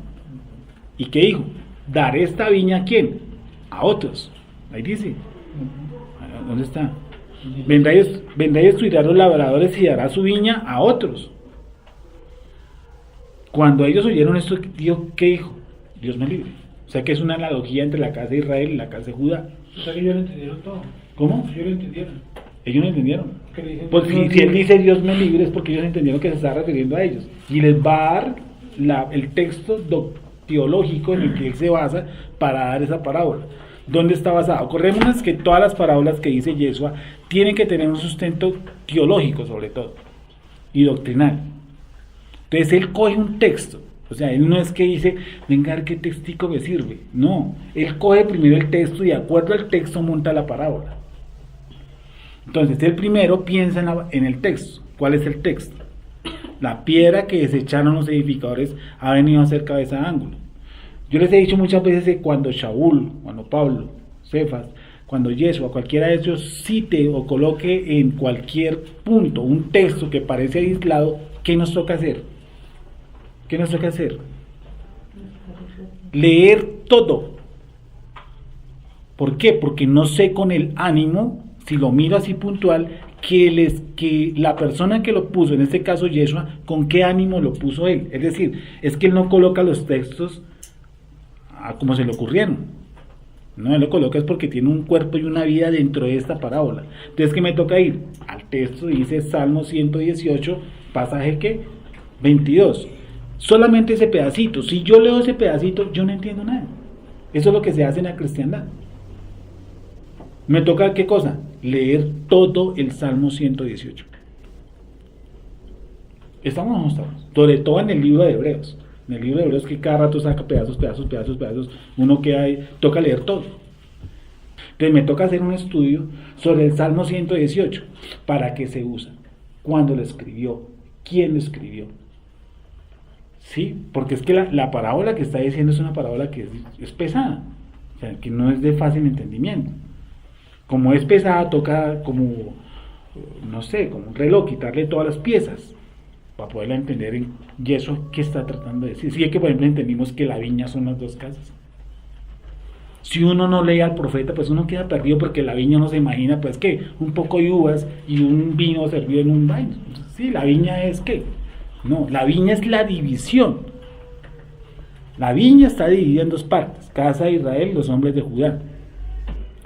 ¿Y qué dijo? Daré esta viña ¿a quién? A otros. Ahí dice. ¿Dónde está? Vendrá y destruirá a los labradores y dará su viña a otros. Cuando ellos oyeron esto, ¿qué dijo? Dios me libre. O sea que es una analogía entre la casa de Israel y la casa de Judá. O sea que ellos lo entendieron todo. ¿Cómo? Ellos lo entendieron. Ellos no entendieron. Que le dicen, Pues si él dice Dios me libre es porque ellos entendieron que se está refiriendo a ellos. Y les va a dar el texto teológico en el que él se basa para dar esa parábola. ¿Dónde está basado? Acordémonos que todas las parábolas que dice Yeshua tienen que tener un sustento teológico sobre todo y doctrinal. Entonces él coge un texto, o sea, él no es que dice, venga a ver qué textico me sirve. No, él coge primero el texto y de acuerdo al texto monta la parábola. Entonces él primero piensa en el texto. ¿Cuál es el texto? La piedra que desecharon los edificadores ha venido a ser cabeza de ángulo. Yo les he dicho muchas veces que cuando Shaul, cuando Pablo, Cefas, cuando Yeshua, cualquiera de ellos cite o coloque en cualquier punto un texto que parece aislado, ¿qué nos toca hacer? ¿Qué nos toca hacer? Leer todo. ¿Por qué? Porque no sé con el ánimo, si lo miro así puntual, que la persona que lo puso, en este caso Yeshua, con qué ánimo lo puso él. Es decir, es que él no coloca los textos como se le ocurrieron. No, él lo coloca es porque tiene un cuerpo y una vida dentro de esta parábola. Entonces, ¿qué me toca ir? Al texto dice Salmo 118, pasaje ¿qué? 22. Solamente ese pedacito. Si yo leo ese pedacito, yo no entiendo nada. Eso es lo que se hace en la cristiandad. Me toca, ¿qué cosa? Leer todo el Salmo 118. ¿Estamos o no estamos? Sobre todo en el libro de Hebreos. En el libro de Hebreos que cada rato saca pedazos, uno queda ahí, toca leer todo. Entonces me toca hacer un estudio sobre el Salmo 118. ¿Para qué se usa? ¿Cuándo lo escribió? ¿Quién lo escribió? Sí, porque es que la parábola que está diciendo es una parábola que es pesada, o sea, que no es de fácil entendimiento. Como es pesada, toca como, no sé, como un reloj, quitarle todas las piezas para poderla entender en Yeshua qué está tratando de decir. Si es que por ejemplo entendimos que la viña son las dos casas. Si uno no lee al profeta, pues uno queda perdido porque la viña no se imagina, pues que un poco de uvas y un vino servido en un vaino. Sí, la viña es ¿qué? No, la viña es la división. La viña está dividida en dos partes, casa de Israel y los hombres de Judá.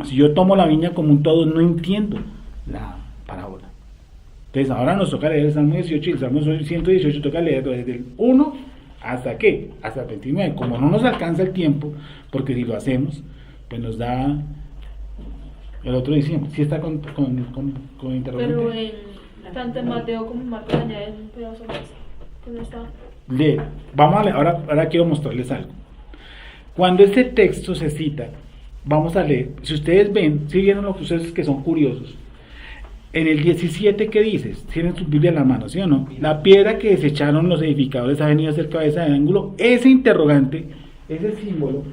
Si yo tomo la viña como un todo, no entiendo la parábola. Entonces ahora nos toca leer el Salmo 18 y el Salmo 118 toca leerlo desde el 1 hasta ¿qué? Hasta el 29. Como no nos alcanza el tiempo, porque si lo hacemos, pues nos da el otro diciembre. ¿Sí está con interrogante? Pero tanto en Mateo como en Marcos añaden un pedazo más. ¿Dónde está? Vamos a leer, ahora quiero mostrarles algo. Cuando este texto se cita, vamos a leer. Si ustedes ven, si vieron lo que ustedes que son curiosos, en el 17, ¿qué dices? Tienen su Biblia en la mano, ¿sí o no? La piedra que desecharon los edificadores ha venido a ser cabeza de ángulo. Ese interrogante, ese símbolo,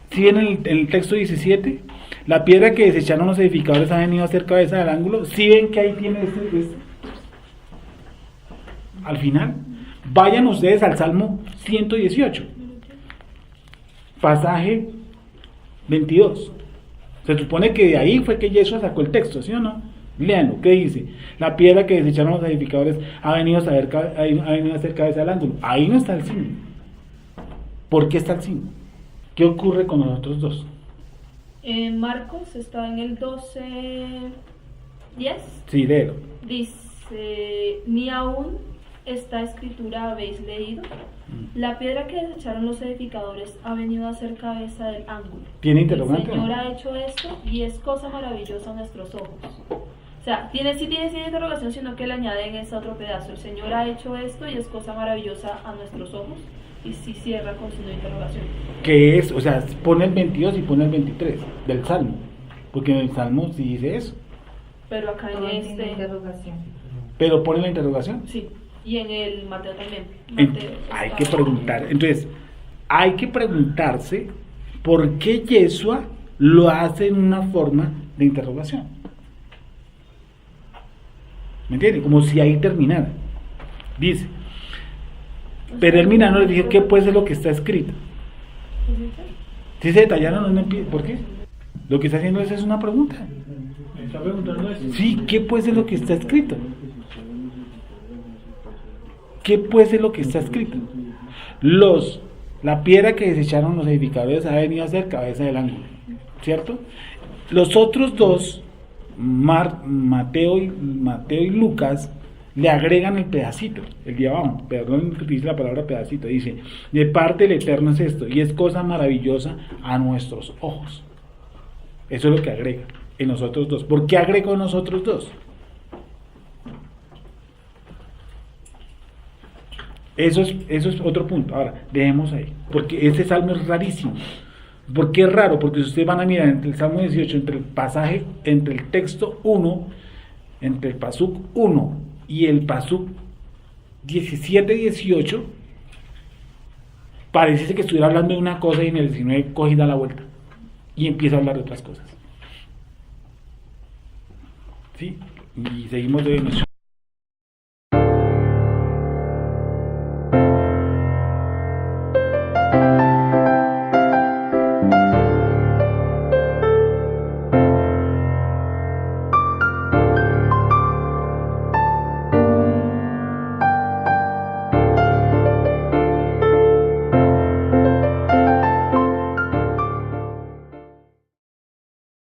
¿sí ven en el texto 17? La piedra que desecharon los edificadores ha venido a ser cabeza del ángulo. ¿Sí ven que ahí tiene este? Al final, vayan ustedes al Salmo 118, pasaje 22. Se supone que de ahí fue que Yeshua sacó el texto, ¿sí o no? Léanlo, ¿qué dice? La piedra que desecharon los edificadores ha venido a ser cabeza del ángulo. Ahí no está el signo. ¿Por qué está el signo? ¿Qué ocurre con los otros dos? Marcos está en el 12:10. Sí, léelo. Dice, ni aún esta escritura habéis leído. La piedra que desecharon los edificadores ha venido a ser cabeza del ángulo. ¿Tiene interrogante? El Señor ha hecho esto y es cosa maravillosa a nuestros ojos. O sea, tiene sin interrogación, sino que le añaden ese otro pedazo. El Señor ha hecho esto y es cosa maravillosa a nuestros ojos. Y sí cierra con signo de interrogación. Que es, o sea, pone el 22 y pone el 23 del Salmo. Porque en el Salmo sí dice eso. Pero acá Todo en tiene interrogación. Pero pone la interrogación. Sí. Y en el Mateo también. Hay que preguntar. Entonces, hay que preguntarse por qué Yeshua lo hace en una forma de interrogación. ¿Me entiende? Como si ahí terminara. Dice, pero él mirando le dijo, ¿qué puede ser lo que está escrito? Si se detallaron, no empieza. ¿Por qué? Lo que está haciendo es una pregunta. Está preguntando eso. Sí, ¿qué puede ser lo que está escrito? ¿Qué puede ser lo que está escrito? La piedra que desecharon los edificadores ha venido a ser cabeza del ángulo, ¿cierto? Los otros dos, Mateo y Lucas, le agregan el pedacito, el de abajo, perdón que utilice la palabra pedacito, dice, de parte del Eterno es esto, y es cosa maravillosa a nuestros ojos. Eso es lo que agrega en los otros dos. ¿Por qué agregó en los otros dos? Eso es otro punto. Ahora, dejemos ahí, porque ese salmo es rarísimo. ¿Por qué es raro? Porque si ustedes van a mirar entre el Salmo 18, entre el pasaje, entre el texto 1, entre el pasuk 1 y el pasuk 17-18, parece que estuviera hablando de una cosa y en el 19 coge y da la vuelta y empieza a hablar de otras cosas. ¿Sí? Y seguimos de